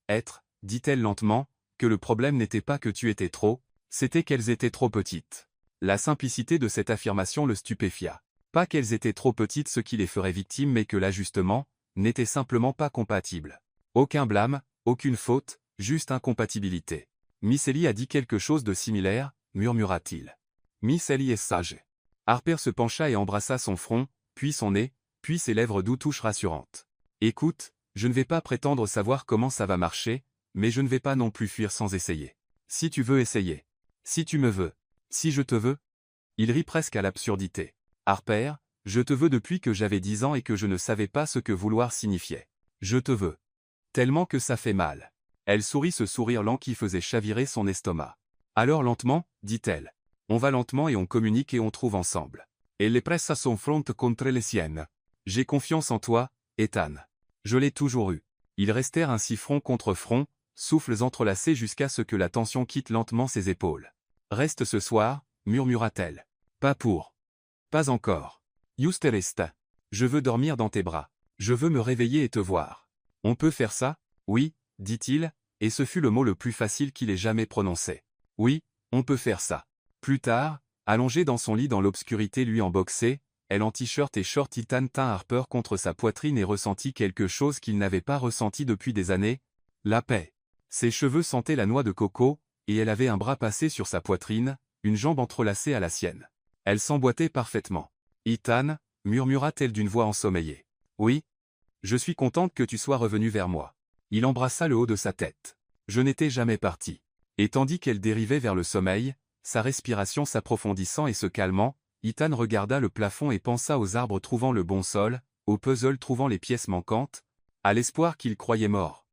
être, dit-elle lentement, que le problème n'était pas que tu étais trop, c'était qu'elles étaient trop petites. La simplicité de cette affirmation le stupéfia. Pas qu'elles étaient trop petites ce qui les ferait victimes mais que l'ajustement n'était simplement pas compatible. Aucun blâme, aucune faute, juste incompatibilité. Miss Ellie a dit quelque chose de similaire, murmura-t-il. Miss Ellie est sage. Harper se pencha et embrassa son front, puis son nez, puis ses lèvres d'où touche rassurante. Écoute, je ne vais pas prétendre savoir comment ça va marcher, mais je ne vais pas non plus fuir sans essayer. Si tu veux essayer. Si tu me veux. Si je te veux. Il rit presque à l'absurdité. Harper, je te veux depuis que j'avais 10 ans et que je ne savais pas ce que vouloir signifiait. Je te veux. Tellement que ça fait mal. Elle sourit ce sourire lent qui faisait chavirer son estomac. Alors lentement, dit-elle. On va lentement et on communique et on trouve ensemble. Elle les pressa son front contre les siennes. J'ai confiance en toi, Ethan. Je l'ai toujours eu. Ils restèrent ainsi front contre front, souffles entrelacés jusqu'à ce que la tension quitte lentement ses épaules. Reste ce soir, murmura-t-elle. Pas pour. Pas encore. Juste resta. Je veux dormir dans tes bras. Je veux me réveiller et te voir. On peut faire ça? Oui, dit-il, et ce fut le mot le plus facile qu'il ait jamais prononcé. Oui, on peut faire ça. Plus tard, allongée dans son lit dans l'obscurité lui en boxé, elle en t-shirt et short Ethan tint Harper contre sa poitrine et ressentit quelque chose qu'il n'avait pas ressenti depuis des années, la paix. Ses cheveux sentaient la noix de coco, et elle avait un bras passé sur sa poitrine, une jambe entrelacée à la sienne. Elle s'emboîtait parfaitement. Ethan, murmura-t-elle d'une voix ensommeillée. Oui. Je suis contente que tu sois revenu vers moi. Il embrassa le haut de sa tête. Je n'étais jamais parti. Et tandis qu'elle dérivait vers le sommeil, sa respiration s'approfondissant et se calmant, Ethan regarda le plafond et pensa aux arbres trouvant le bon sol, au puzzle trouvant les pièces manquantes, à l'espoir qu'il croyait mort.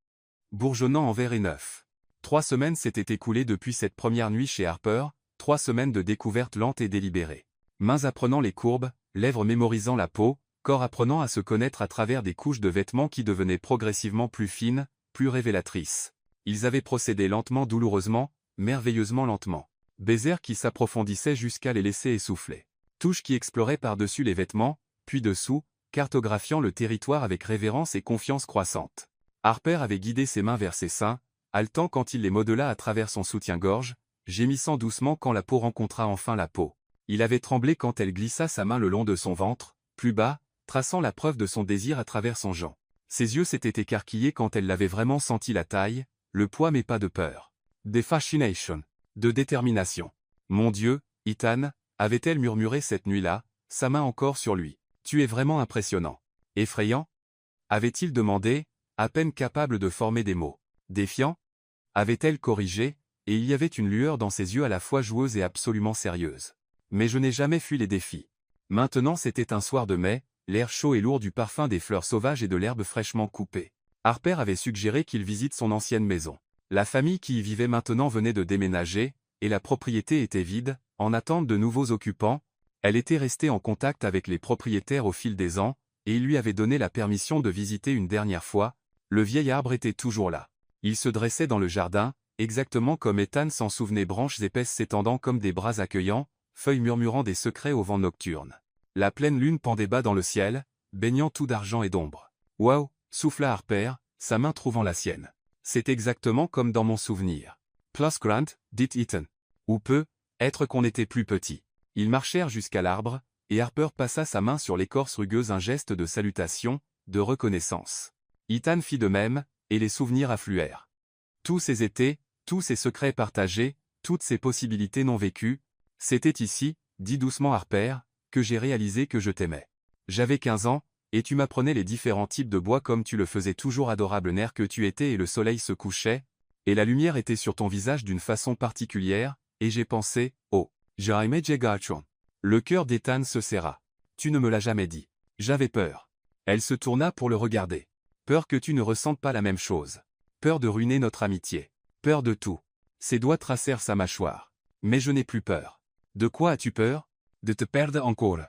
Bourgeonnant en vert et neuf. 3 semaines s'étaient écoulées depuis cette première nuit chez Harper, 3 semaines de découverte lente et délibérée. Mains apprenant les courbes, lèvres mémorisant la peau, corps apprenant à se connaître à travers des couches de vêtements qui devenaient progressivement plus fines, plus révélatrices. Ils avaient procédé lentement, douloureusement, merveilleusement lentement. Baisers qui s'approfondissaient jusqu'à les laisser essouffler. Touches qui exploraient par-dessus les vêtements, puis dessous, cartographiant le territoire avec révérence et confiance croissante. Harper avait guidé ses mains vers ses seins, haletant quand il les modela à travers son soutien-gorge, gémissant doucement quand la peau rencontra enfin la peau. Il avait tremblé quand elle glissa sa main le long de son ventre, plus bas, traçant la preuve de son désir à travers son jambe. Ses yeux s'étaient écarquillés quand elle l'avait vraiment senti la taille, le poids mais pas de peur. Des fascination. De détermination. Mon Dieu, Ethan, avait-elle murmuré cette nuit-là, sa main encore sur lui. Tu es vraiment impressionnant. Effrayant? Avait-il demandé, à peine capable de former des mots. Défiant? Avait-elle corrigé, et il y avait une lueur dans ses yeux à la fois joueuse et absolument sérieuse. Mais je n'ai jamais fui les défis. Maintenant c'était un soir de mai, l'air chaud et lourd du parfum des fleurs sauvages et de l'herbe fraîchement coupée. Harper avait suggéré qu'il visite son ancienne maison. La famille qui y vivait maintenant venait de déménager, et la propriété était vide, en attente de nouveaux occupants. Elle était restée en contact avec les propriétaires au fil des ans, et il lui avait donné la permission de visiter une dernière fois. Le vieil arbre était toujours là. Il se dressait dans le jardin, exactement comme Ethan s'en souvenait, branches épaisses s'étendant comme des bras accueillants, feuilles murmurant des secrets au vent nocturne. La pleine lune pendait bas dans le ciel, baignant tout d'argent et d'ombre. Waouh, souffla Harper, sa main trouvant la sienne. C'est exactement comme dans mon souvenir. Plus grand, dit Ethan. Ou peut être qu'on était plus petit. Ils marchèrent jusqu'à l'arbre, et Harper passa sa main sur l'écorce rugueuse, un geste de salutation, de reconnaissance. Ethan fit de même, et les souvenirs affluèrent. Tous ces étés, tous ces secrets partagés, toutes ces possibilités non vécues, c'était ici, dit doucement Harper, que j'ai réalisé que je t'aimais. J'avais 15 ans, et tu m'apprenais les différents types de bois comme tu le faisais toujours, adorable nerf que tu étais, et le soleil se couchait, et la lumière était sur ton visage d'une façon particulière, et j'ai pensé, oh, Jaime Jegachon. Le cœur d'Ethan se serra. Tu ne me l'as jamais dit. J'avais peur. Elle se tourna pour le regarder. Peur que tu ne ressentes pas la même chose. Peur de ruiner notre amitié. Peur de tout. Ses doigts tracèrent sa mâchoire. Mais je n'ai plus peur. De quoi as-tu peur? De te perdre encore.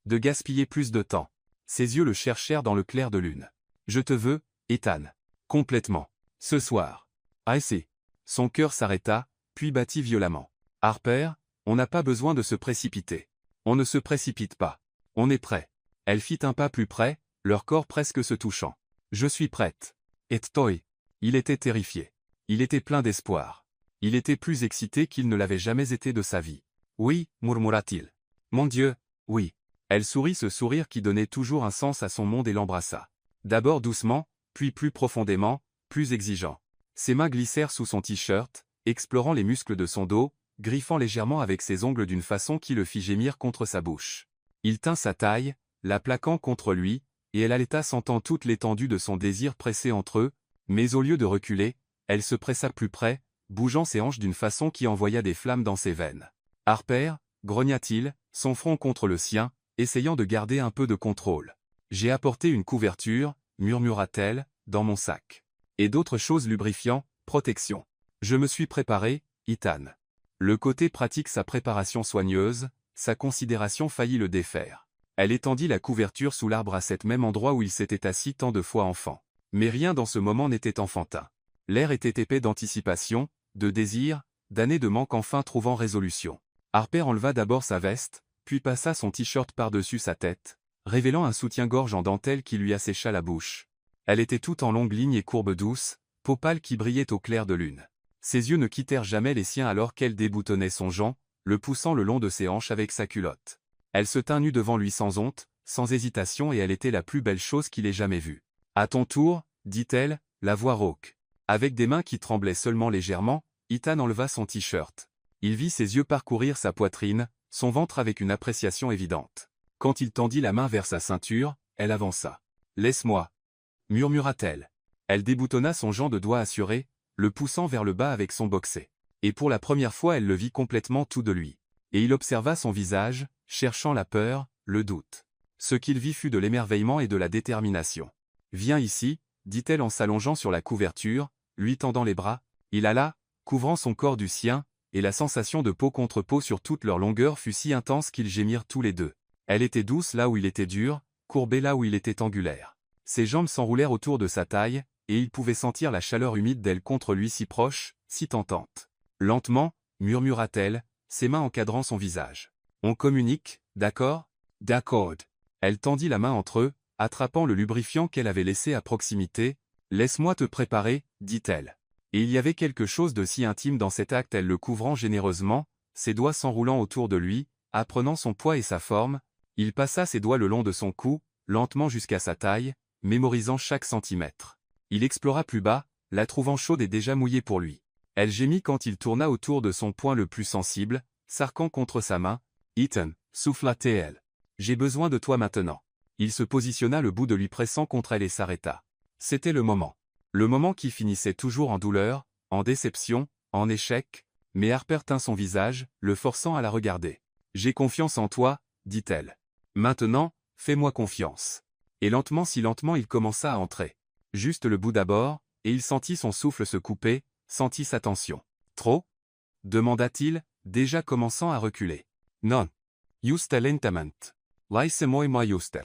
De gaspiller plus de temps. Ses yeux le cherchèrent dans le clair de lune. Je te veux, Ethan. Complètement. Ce soir. Ah c'est. Son cœur s'arrêta, puis battit violemment. Harper, on n'a pas besoin de se précipiter. On ne se précipite pas. On est prêt. Elle fit un pas plus près, leur corps presque se touchant. Je suis prête. Et toi? Il était terrifié. Il était plein d'espoir. Il était plus excité qu'il ne l'avait jamais été de sa vie. Oui, murmura-t-il. Mon Dieu, oui. Elle sourit ce sourire qui donnait toujours un sens à son monde et l'embrassa. D'abord doucement, puis plus profondément, plus exigeant. Ses mains glissèrent sous son t-shirt, explorant les muscles de son dos, griffant légèrement avec ses ongles d'une façon qui le fit gémir contre sa bouche. Il tint sa taille, la plaquant contre lui, et elle allaita sentant toute l'étendue de son désir pressé entre eux, mais au lieu de reculer, elle se pressa plus près, bougeant ses hanches d'une façon qui envoya des flammes dans ses veines. « Harper » grogna-t-il, son front contre le sien, essayant de garder un peu de contrôle. « J'ai apporté une couverture, murmura-t-elle, dans mon sac. Et d'autres choses lubrifiant, protection. Je me suis préparé, Ethan. » Le côté pratique sa préparation soigneuse, sa considération faillit le défaire. Elle étendit la couverture sous l'arbre à cet même endroit où il s'était assis tant de fois enfant. Mais rien dans ce moment n'était enfantin. L'air était épais d'anticipation, de désir, d'années de manque enfin trouvant résolution. Harper enleva d'abord sa veste, puis passa son t-shirt par-dessus sa tête, révélant un soutien-gorge en dentelle qui lui assécha la bouche. Elle était toute en longues lignes et courbes douces, peau pâle qui brillait au clair de lune. Ses yeux ne quittèrent jamais les siens alors qu'elle déboutonnait son gant, le poussant le long de ses hanches avec sa culotte. Elle se tint nue devant lui sans honte, sans hésitation et elle était la plus belle chose qu'il ait jamais vue. « À ton tour, dit-elle, la voix rauque. Avec des mains qui tremblaient seulement légèrement, Ethan enleva son t-shirt. Il vit ses yeux parcourir sa poitrine, son ventre avec une appréciation évidente. Quand il tendit la main vers sa ceinture, elle avança. « Laisse-moi » murmura-t-elle. Elle déboutonna son gant de doigts assuré, le poussant vers le bas avec son boxer. Et pour la première fois elle le vit complètement tout de lui. Et il observa son visage, cherchant la peur, le doute. Ce qu'il vit fut de l'émerveillement et de la détermination. « Viens ici » dit-elle en s'allongeant sur la couverture, lui tendant les bras. Il alla, couvrant son corps du sien, et la sensation de peau contre peau sur toute leur longueur fut si intense qu'ils gémirent tous les deux. Elle était douce là où il était dur, courbée là où il était angulaire. Ses jambes s'enroulèrent autour de sa taille, et il pouvait sentir la chaleur humide d'elle contre lui si proche, si tentante. Lentement, murmura-t-elle, ses mains encadrant son visage. « On communique, d'accord ?»« D'accord. » Elle tendit la main entre eux, attrapant le lubrifiant qu'elle avait laissé à proximité. « Laisse-moi te préparer, » dit-elle. Et il y avait quelque chose de si intime dans cet acte, elle le couvrant généreusement, ses doigts s'enroulant autour de lui, apprenant son poids et sa forme. Il passa ses doigts le long de son cou, lentement jusqu'à sa taille, mémorisant chaque centimètre. Il explora plus bas, la trouvant chaude et déjà mouillée pour lui. Elle gémit quand il tourna autour de son point le plus sensible, s'arquant contre sa main. « Ethan » souffla-t-elle. « J'ai besoin de toi maintenant. » Il se positionna le bout de lui pressant contre elle et s'arrêta. C'était le moment. Le moment qui finissait toujours en douleur, en déception, en échec, mais Harper tint son visage, le forçant à la regarder. « J'ai confiance en toi, » dit-elle. « Maintenant, fais-moi confiance. » Et lentement si lentement il commença à entrer. Juste le bout d'abord, et il sentit son souffle se couper, sentit sa tension. « Trop » demanda-t-il, déjà commençant à reculer. « Non. Juste lentament. Laisse-moi juste. »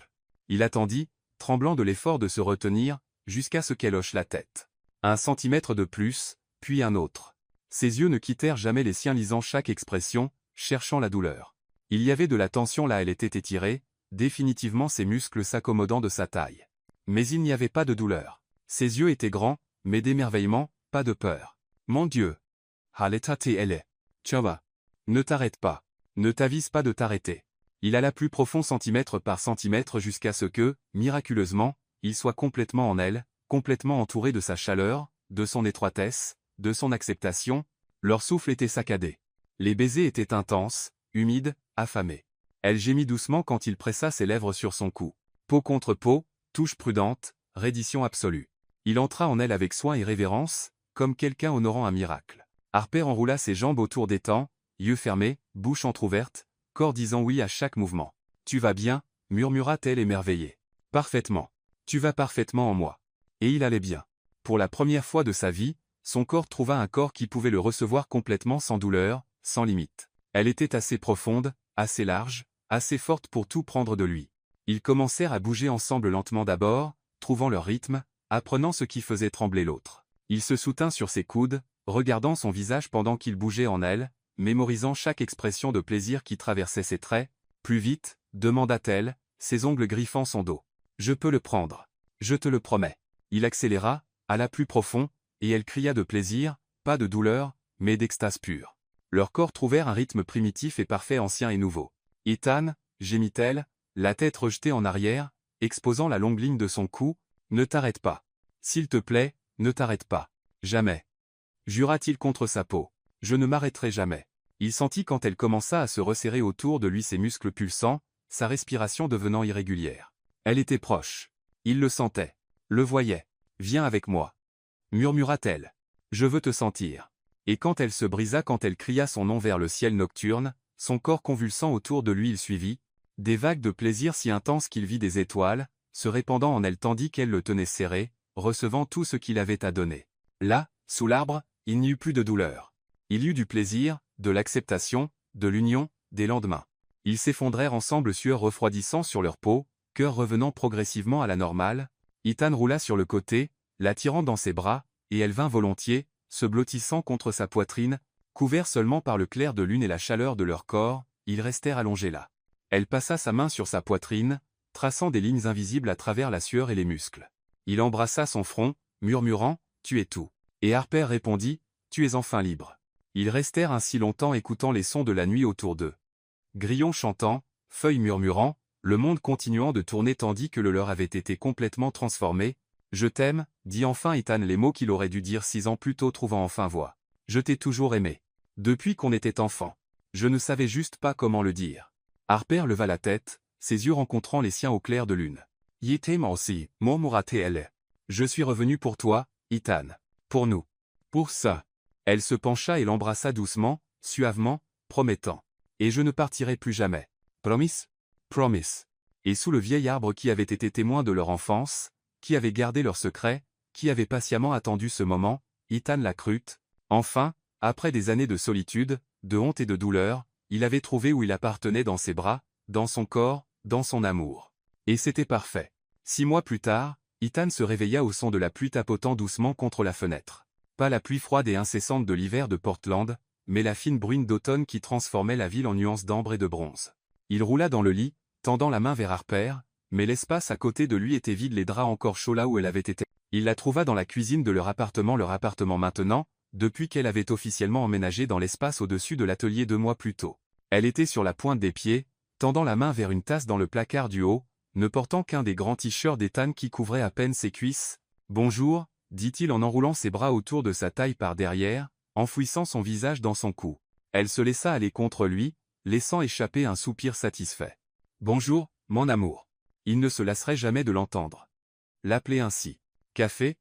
Il attendit, tremblant de l'effort de se retenir, jusqu'à ce qu'elle hoche la tête. Un centimètre de plus, puis un autre. Ses yeux ne quittèrent jamais les siens lisant chaque expression, cherchant la douleur. Il y avait de la tension là elle était étirée, définitivement ses muscles s'accommodant de sa taille. Mais il n'y avait pas de douleur. Ses yeux étaient grands, mais d'émerveillement, pas de peur. « Mon Dieu !» Haleta-t-elle. « Chava. Ne t'arrête pas. Ne t'avise pas de t'arrêter. » Il alla plus profond centimètre par centimètre jusqu'à ce que, miraculeusement, il soit complètement en elle, complètement entouré de sa chaleur, de son étroitesse, de son acceptation. Leur souffle était saccadé. Les baisers étaient intenses, humides, affamés. Elle gémit doucement quand il pressa ses lèvres sur son cou. Peau contre peau, touche prudente, reddition absolue. Il entra en elle avec soin et révérence, comme quelqu'un honorant un miracle. Harper enroula ses jambes autour d'étang, yeux fermés, bouche entr'ouverte, corps disant oui à chaque mouvement. « Tu vas bien » murmura-t-elle émerveillée. « Parfaitement. Tu vas parfaitement en moi. » Et il allait bien. Pour la première fois de sa vie, son corps trouva un corps qui pouvait le recevoir complètement sans douleur, sans limite. Elle était assez profonde, assez large, assez forte pour tout prendre de lui. Ils commencèrent à bouger ensemble lentement d'abord, trouvant leur rythme, apprenant ce qui faisait trembler l'autre. Il se soutint sur ses coudes, regardant son visage pendant qu'il bougeait en elle, mémorisant chaque expression de plaisir qui traversait ses traits. « Plus vite » demanda-t-elle, ses ongles griffant son dos. « Je peux le prendre. Je te le promets. » Il accéléra, alla plus profond, et elle cria de plaisir, pas de douleur, mais d'extase pure. Leurs corps trouvèrent un rythme primitif et parfait, ancien et nouveau. « Ethan » gémit-elle, la tête rejetée en arrière, exposant la longue ligne de son cou, « ne t'arrête pas. S'il te plaît, ne t'arrête pas. Jamais. » Jura-t-il contre sa peau. « Je ne m'arrêterai jamais. » Il sentit quand elle commença à se resserrer autour de lui, ses muscles pulsants, sa respiration devenant irrégulière. Elle était proche. Il le sentait. Le voyait. « Viens avec moi. » murmura-t-elle. « Je veux te sentir. » Et quand elle se brisa, quand elle cria son nom vers le ciel nocturne, son corps convulsant autour de lui, il suivit des vagues de plaisir si intenses qu'il vit des étoiles se répandant en elle tandis qu'elle le tenait serré, recevant tout ce qu'il avait à donner. Là, sous l'arbre, il n'y eut plus de douleur. Il y eut du plaisir, de l'acceptation, de l'union, des lendemains. Ils s'effondrèrent ensemble, sueur refroidissant sur leur peau, cœur revenant progressivement à la normale. Ethan roula sur le côté, la tirant dans ses bras, et elle vint volontiers, se blottissant contre sa poitrine, couverts seulement par le clair de lune et la chaleur de leur corps, ils restèrent allongés là. Elle passa sa main sur sa poitrine, traçant des lignes invisibles à travers la sueur et les muscles. Il embrassa son front, murmurant « Tu es tout ». Et Harper répondit « Tu es enfin libre ». Ils restèrent ainsi longtemps écoutant les sons de la nuit autour d'eux. Grillons chantant, feuilles murmurant, le monde continuant de tourner tandis que le leur avait été complètement transformé. « Je t'aime », dit enfin Ethan, les mots qu'il aurait dû dire 6 ans plus tôt trouvant enfin voix. « Je t'ai toujours aimé. Depuis qu'on était enfant. Je ne savais juste pas comment le dire. » Harper leva la tête, ses yeux rencontrant les siens au clair de lune. « Je t'aime aussi », murmura-t-elle. « Je suis revenu pour toi, Ethan. Pour nous. Pour ça. » Elle se pencha et l'embrassa doucement, suavement, promettant. « Et je ne partirai plus jamais. Promise? Promise. » Et sous le vieil arbre qui avait été témoin de leur enfance, qui avait gardé leur secret, qui avait patiemment attendu ce moment, Ethan la crut. Enfin, après des années de solitude, de honte et de douleur, il avait trouvé où il appartenait dans ses bras, dans son corps, dans son amour. Et c'était parfait. 6 mois plus tard, Ethan se réveilla au son de la pluie tapotant doucement contre la fenêtre. Pas la pluie froide et incessante de l'hiver de Portland, mais la fine bruine d'automne qui transformait la ville en nuances d'ambre et de bronze. Il roula dans le lit, tendant la main vers Harper, mais l'espace à côté de lui était vide, les draps encore chauds là où elle avait été. Il la trouva dans la cuisine de leur appartement maintenant, depuis qu'elle avait officiellement emménagé dans l'espace au-dessus de l'atelier 2 mois plus tôt. Elle était sur la pointe des pieds, tendant la main vers une tasse dans le placard du haut, ne portant qu'un des grands t-shirts d'Ethan qui couvrait à peine ses cuisses. « Bonjour », dit-il en enroulant ses bras autour de sa taille par derrière, enfouissant son visage dans son cou. Elle se laissa aller contre lui, laissant échapper un soupir satisfait. « Bonjour, mon amour. » Il ne se lasserait jamais de l'entendre l'appeler ainsi. « Café »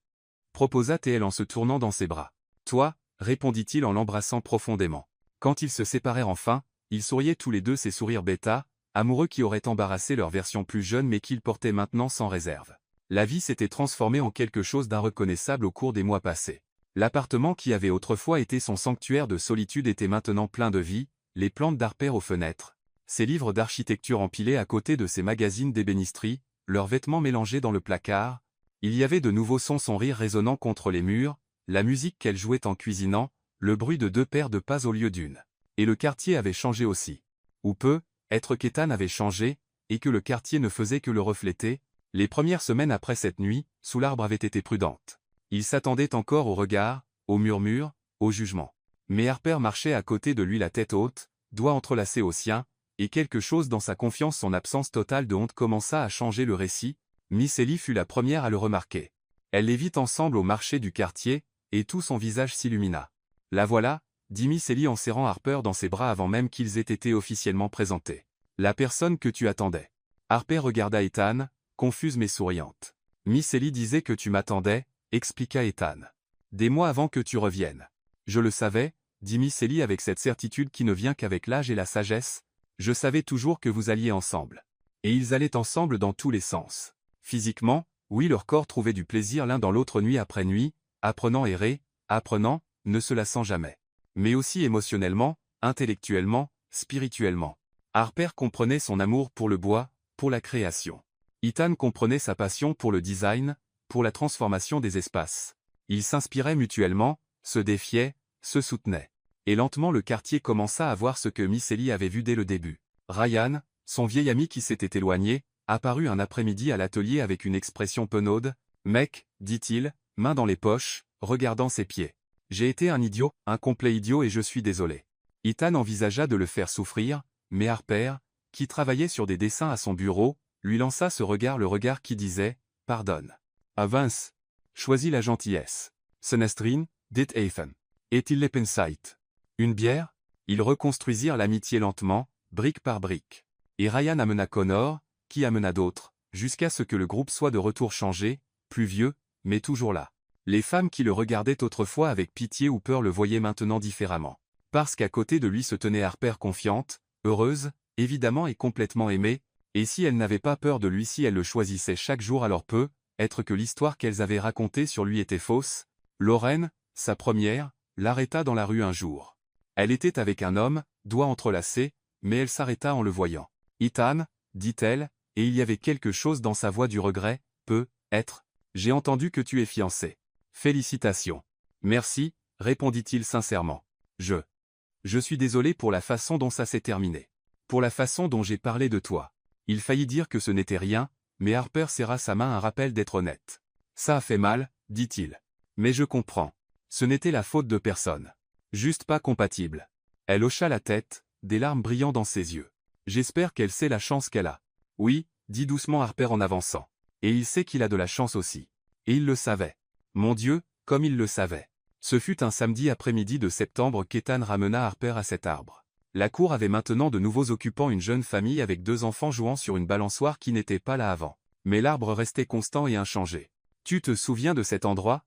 proposa-t-elle en se tournant dans ses bras. « Toi » répondit-il en l'embrassant profondément. Quand ils se séparèrent enfin, ils souriaient tous les deux, ces sourires bêta, amoureux qui auraient embarrassé leur version plus jeune mais qu'ils portaient maintenant sans réserve. La vie s'était transformée en quelque chose d'inreconnaissable au cours des mois passés. L'appartement qui avait autrefois été son sanctuaire de solitude était maintenant plein de vie, les plantes d'Harper aux fenêtres, ses livres d'architecture empilés à côté de ses magazines d'ébénisterie, leurs vêtements mélangés dans le placard. Il y avait de nouveaux sons, son rire résonnant contre les murs, la musique qu'elle jouait en cuisinant, le bruit de 2 paires de pas au lieu d'une. Et le quartier avait changé aussi. Ou peu, être qu'Ethan avait changé, et que le quartier ne faisait que le refléter. Les premières semaines après cette nuit, sous l'arbre avaient été prudentes. Il s'attendait encore au regard, au murmure, au jugement. Mais Harper marchait à côté de lui la tête haute, doigts entrelacés aux siens, et quelque chose dans sa confiance, son absence totale de honte commença à changer le récit. Miss Ellie fut la première à le remarquer. Elle les vit ensemble au marché du quartier, et tout son visage s'illumina. « La voilà », dit Miss Ellie en serrant Harper dans ses bras avant même qu'ils aient été officiellement présentés. « La personne que tu attendais. » Harper regarda Ethan, confuse mais souriante. « Miss Ellie disait que tu m'attendais », expliqua Ethan. « Des mois avant que tu reviennes. »« Je le savais », dit Miss Ellie avec cette certitude qui ne vient qu'avec l'âge et la sagesse. « Je savais toujours que vous alliez ensemble. » Et ils allaient ensemble dans tous les sens. Physiquement, oui, leur corps trouvait du plaisir l'un dans l'autre nuit après nuit, apprenant à errer, apprenant, ne se lassant jamais. Mais aussi émotionnellement, intellectuellement, spirituellement. Harper comprenait son amour pour le bois, pour la création. Ethan comprenait sa passion pour le design, pour la transformation des espaces. Ils s'inspiraient mutuellement, se défiaient, se soutenaient. Et lentement le quartier commença à voir ce que Miss Ellie avait vu dès le début. Ryan, son vieil ami qui s'était éloigné, apparut un après-midi à l'atelier avec une expression penaude. « Mec, dit-il, main dans les poches, regardant ses pieds. J'ai été un idiot, un complet idiot et je suis désolé. » Ethan envisagea de le faire souffrir, mais Harper, qui travaillait sur des dessins à son bureau, lui lança ce regard, le regard qui disait « Pardonne. Avance. Choisis la gentillesse. Senestrin, dit Ethan. Est-il Lepensight? Une bière ?» Ils reconstruisirent l'amitié lentement, brique par brique. Et Ryan amena Connor, qui amena d'autres, jusqu'à ce que le groupe soit de retour changé, plus vieux, mais toujours là. Les femmes qui le regardaient autrefois avec pitié ou peur le voyaient maintenant différemment. Parce qu'à côté de lui se tenait Harper confiante, heureuse, évidemment et complètement aimée, et si elle n'avait pas peur de lui, si elle le choisissait chaque jour, alors peu, être que l'histoire qu'elles avaient racontée sur lui était fausse. Lorraine, sa première, l'arrêta dans la rue un jour. Elle était avec un homme, doigts entrelacés, mais elle s'arrêta en le voyant. « Ethan » dit-elle, et il y avait quelque chose dans sa voix du regret, « peut-être. J'ai entendu que tu es fiancé. Félicitations. » « Merci, répondit-il sincèrement. « Je suis désolé pour la façon dont ça s'est terminé. Pour la façon dont j'ai parlé de toi. » Il faillit dire que ce n'était rien, mais Harper serra sa main, un rappel d'être honnête. « Ça a fait mal, dit-il. Mais je comprends. Ce n'était la faute de personne. Juste pas compatible. » Elle hocha la tête, des larmes brillant dans ses yeux. « J'espère qu'elle sait la chance qu'elle a. » « Oui, dit doucement Harper en avançant. Et il sait qu'il a de la chance aussi. Et il le savait. Mon Dieu, comme il le savait. Ce fut un samedi après-midi de septembre qu'Ethan ramena Harper à cet arbre. La cour avait maintenant de nouveaux occupants, une jeune famille avec 2 enfants jouant sur une balançoire qui n'était pas là avant. Mais l'arbre restait constant et inchangé. « Tu te souviens de cet endroit ?»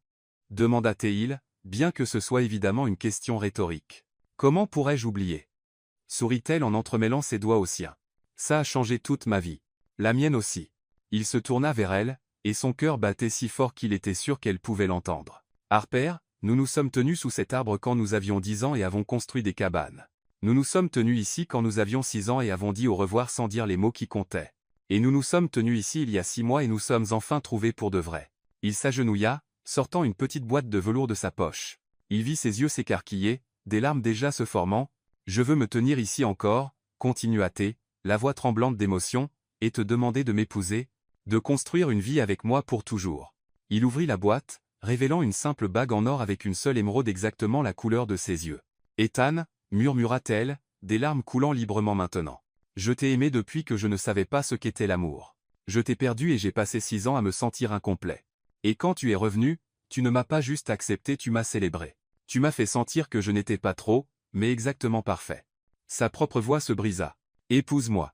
demanda Teil, bien que ce soit évidemment une question rhétorique. « Comment pourrais-je oublier ?» sourit-elle en entremêlant ses doigts aux siens. « Ça a changé toute ma vie. La mienne aussi. » Il se tourna vers elle, et son cœur battait si fort qu'il était sûr qu'elle pouvait l'entendre. « Harper, nous nous sommes tenus sous cet arbre quand nous avions 10 ans et avons construit des cabanes. Nous nous sommes tenus ici quand nous avions 6 ans et avons dit au revoir sans dire les mots qui comptaient. Et nous nous sommes tenus ici il y a 6 mois et nous sommes enfin trouvés pour de vrai. » Il s'agenouilla, sortant une petite boîte de velours de sa poche. Il vit ses yeux s'écarquiller, des larmes déjà se formant. « Je veux me tenir ici encore, » continua-t-elle, la voix tremblante d'émotion, « et te demander de m'épouser, de construire une vie avec moi pour toujours. » Il ouvrit la boîte, révélant une simple bague en or avec une seule émeraude exactement la couleur de ses yeux. « Ethan, » murmura-t-elle, des larmes coulant librement maintenant. « Je t'ai aimé depuis que je ne savais pas ce qu'était l'amour. Je t'ai perdu et j'ai passé 6 ans à me sentir incomplet. Et quand tu es revenu, tu ne m'as pas juste accepté, tu m'as célébré. Tu m'as fait sentir que je n'étais pas trop, mais exactement parfait. » Sa propre voix se brisa. « Épouse-moi.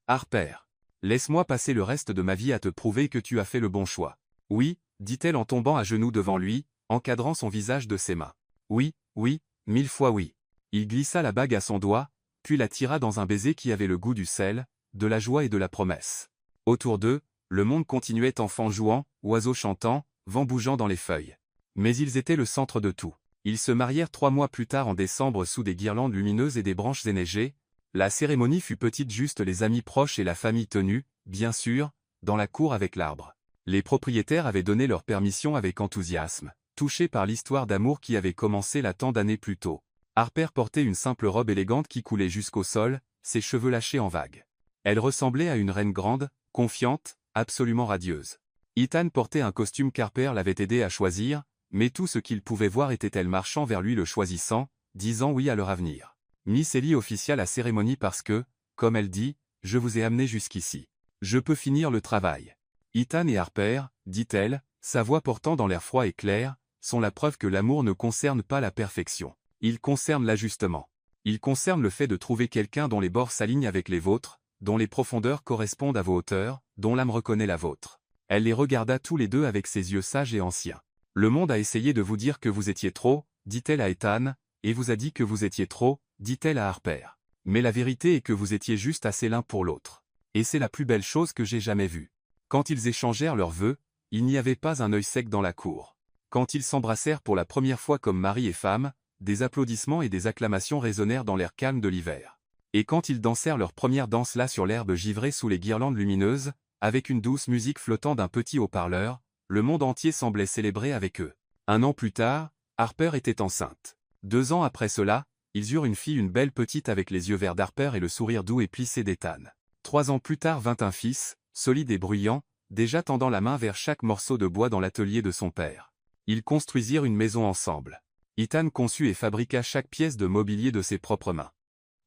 Harper. Laisse-moi passer le reste de ma vie à te prouver que tu as fait le bon choix. » « Oui, » dit-elle en tombant à genoux devant lui, encadrant son visage de ses mains. « Oui, oui, 1000 fois oui. » Il glissa la bague à son doigt, puis la tira dans un baiser qui avait le goût du sel, de la joie et de la promesse. Autour d'eux, le monde continuait, enfants jouant, oiseaux chantant, vent bougeant dans les feuilles. Mais ils étaient le centre de tout. Ils se marièrent 3 mois plus tard en décembre sous des guirlandes lumineuses et des branches éneigées. La cérémonie fut petite, juste les amis proches et la famille tenue, bien sûr, dans la cour avec l'arbre. Les propriétaires avaient donné leur permission avec enthousiasme, touchés par l'histoire d'amour qui avait commencé là tant d'années plus tôt. Harper portait une simple robe élégante qui coulait jusqu'au sol, ses cheveux lâchés en vagues. Elle ressemblait à une reine grande, confiante, absolument radieuse. Ethan portait un costume qu'Harper l'avait aidé à choisir, mais tout ce qu'il pouvait voir était elle marchant vers lui le choisissant, disant oui à leur avenir. Miss Ellie officia la cérémonie parce que, comme elle dit, « Je vous ai amené jusqu'ici. Je peux finir le travail. » Ethan et Harper, dit-elle, sa voix portant dans l'air froid et clair, sont la preuve que l'amour ne concerne pas la perfection. Il concerne l'ajustement. Il concerne le fait de trouver quelqu'un dont les bords s'alignent avec les vôtres, dont les profondeurs correspondent à vos hauteurs, dont l'âme reconnaît la vôtre. Elle les regarda tous les deux avec ses yeux sages et anciens. « Le monde a essayé de vous dire que vous étiez trop, » dit-elle à Ethan, « et vous a dit que vous étiez trop, » dit-elle à Harper. « Mais la vérité est que vous étiez juste assez l'un pour l'autre. Et c'est la plus belle chose que j'ai jamais vue. » Quand ils échangèrent leurs vœux, il n'y avait pas un œil sec dans la cour. Quand ils s'embrassèrent pour la première fois comme mari et femme, des applaudissements et des acclamations résonnèrent dans l'air calme de l'hiver. Et quand ils dansèrent leur première danse là sur l'herbe givrée sous les guirlandes lumineuses, avec une douce musique flottant d'un petit haut-parleur, le monde entier semblait célébrer avec eux. 1 an plus tard, Harper était enceinte. 2 ans après cela, ils eurent une fille, une belle petite avec les yeux verts d'Harper et le sourire doux et plissé d'Ethan. 3 ans plus tard vint un fils, solide et bruyant, déjà tendant la main vers chaque morceau de bois dans l'atelier de son père. Ils construisirent une maison ensemble. Ethan conçut et fabriqua chaque pièce de mobilier de ses propres mains.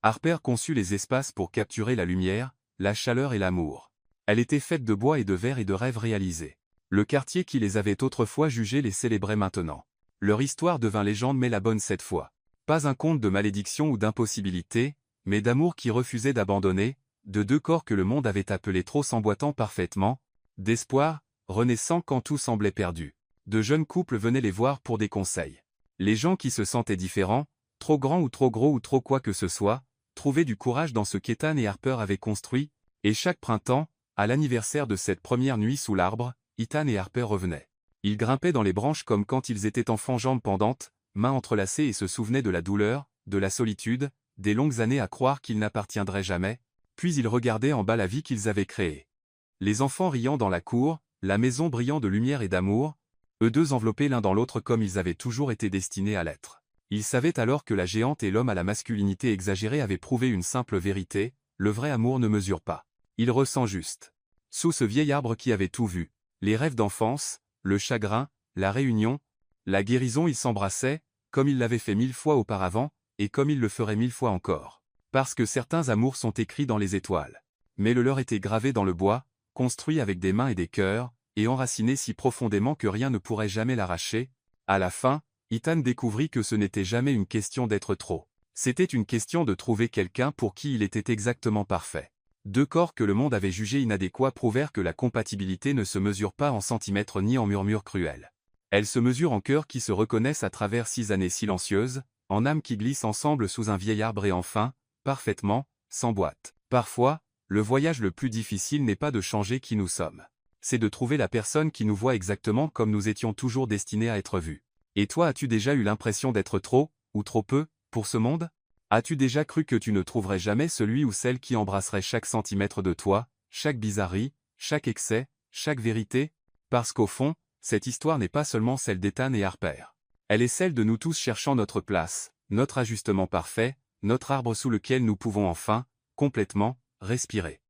Harper conçut les espaces pour capturer la lumière, la chaleur et l'amour. Elle était faite de bois et de verre et de rêves réalisés. Le quartier qui les avait autrefois jugés les célébrait maintenant. Leur histoire devint légende mais la bonne cette fois. Pas un conte de malédiction ou d'impossibilité, mais d'amour qui refusait d'abandonner, de deux corps que le monde avait appelés trop s'emboîtant parfaitement, d'espoir, renaissant quand tout semblait perdu. De jeunes couples venaient les voir pour des conseils. Les gens qui se sentaient différents, trop grands ou trop gros ou trop quoi que ce soit, trouvaient du courage dans ce qu'Ethan et Harper avaient construit, et chaque printemps, à l'anniversaire de cette première nuit sous l'arbre, Ethan et Harper revenaient. Ils grimpaient dans les branches comme quand ils étaient enfants, jambes pendantes, mains entrelacées et se souvenaient de la douleur, de la solitude, des longues années à croire qu'ils n'appartiendraient jamais, puis ils regardaient en bas la vie qu'ils avaient créée. Les enfants riant dans la cour, la maison brillant de lumière et d'amour, eux deux enveloppés l'un dans l'autre comme ils avaient toujours été destinés à l'être. Ils savaient alors que la géante et l'homme à la masculinité exagérée avaient prouvé une simple vérité, le vrai amour ne mesure pas. Il ressent juste. Sous ce vieil arbre qui avait tout vu, les rêves d'enfance, le chagrin, la réunion, la guérison, ils s'embrassaient, comme ils l'avaient fait 1000 fois auparavant, et comme ils le feraient 1000 fois encore. Parce que certains amours sont écrits dans les étoiles. Mais le leur était gravé dans le bois, construit avec des mains et des cœurs, et enraciné si profondément que rien ne pourrait jamais l'arracher. À la fin, Ethan découvrit que ce n'était jamais une question d'être trop. C'était une question de trouver quelqu'un pour qui il était exactement parfait. Deux corps que le monde avait jugés inadéquats prouvèrent que la compatibilité ne se mesure pas en centimètres ni en murmures cruels. Elle se mesure en cœurs qui se reconnaissent à travers 6 années silencieuses, en âmes qui glissent ensemble sous un vieil arbre et enfin, parfaitement, s'emboîtent. Parfois, le voyage le plus difficile n'est pas de changer qui nous sommes. C'est de trouver la personne qui nous voit exactement comme nous étions toujours destinés à être vus. Et toi, as-tu déjà eu l'impression d'être trop, ou trop peu, pour ce monde? As-tu déjà cru que tu ne trouverais jamais celui ou celle qui embrasserait chaque centimètre de toi, chaque bizarrerie, chaque excès, chaque vérité? Parce qu'au fond, cette histoire n'est pas seulement celle d'Ethan et Harper. Elle est celle de nous tous cherchant notre place, notre ajustement parfait, notre arbre sous lequel nous pouvons enfin, complètement, respirer.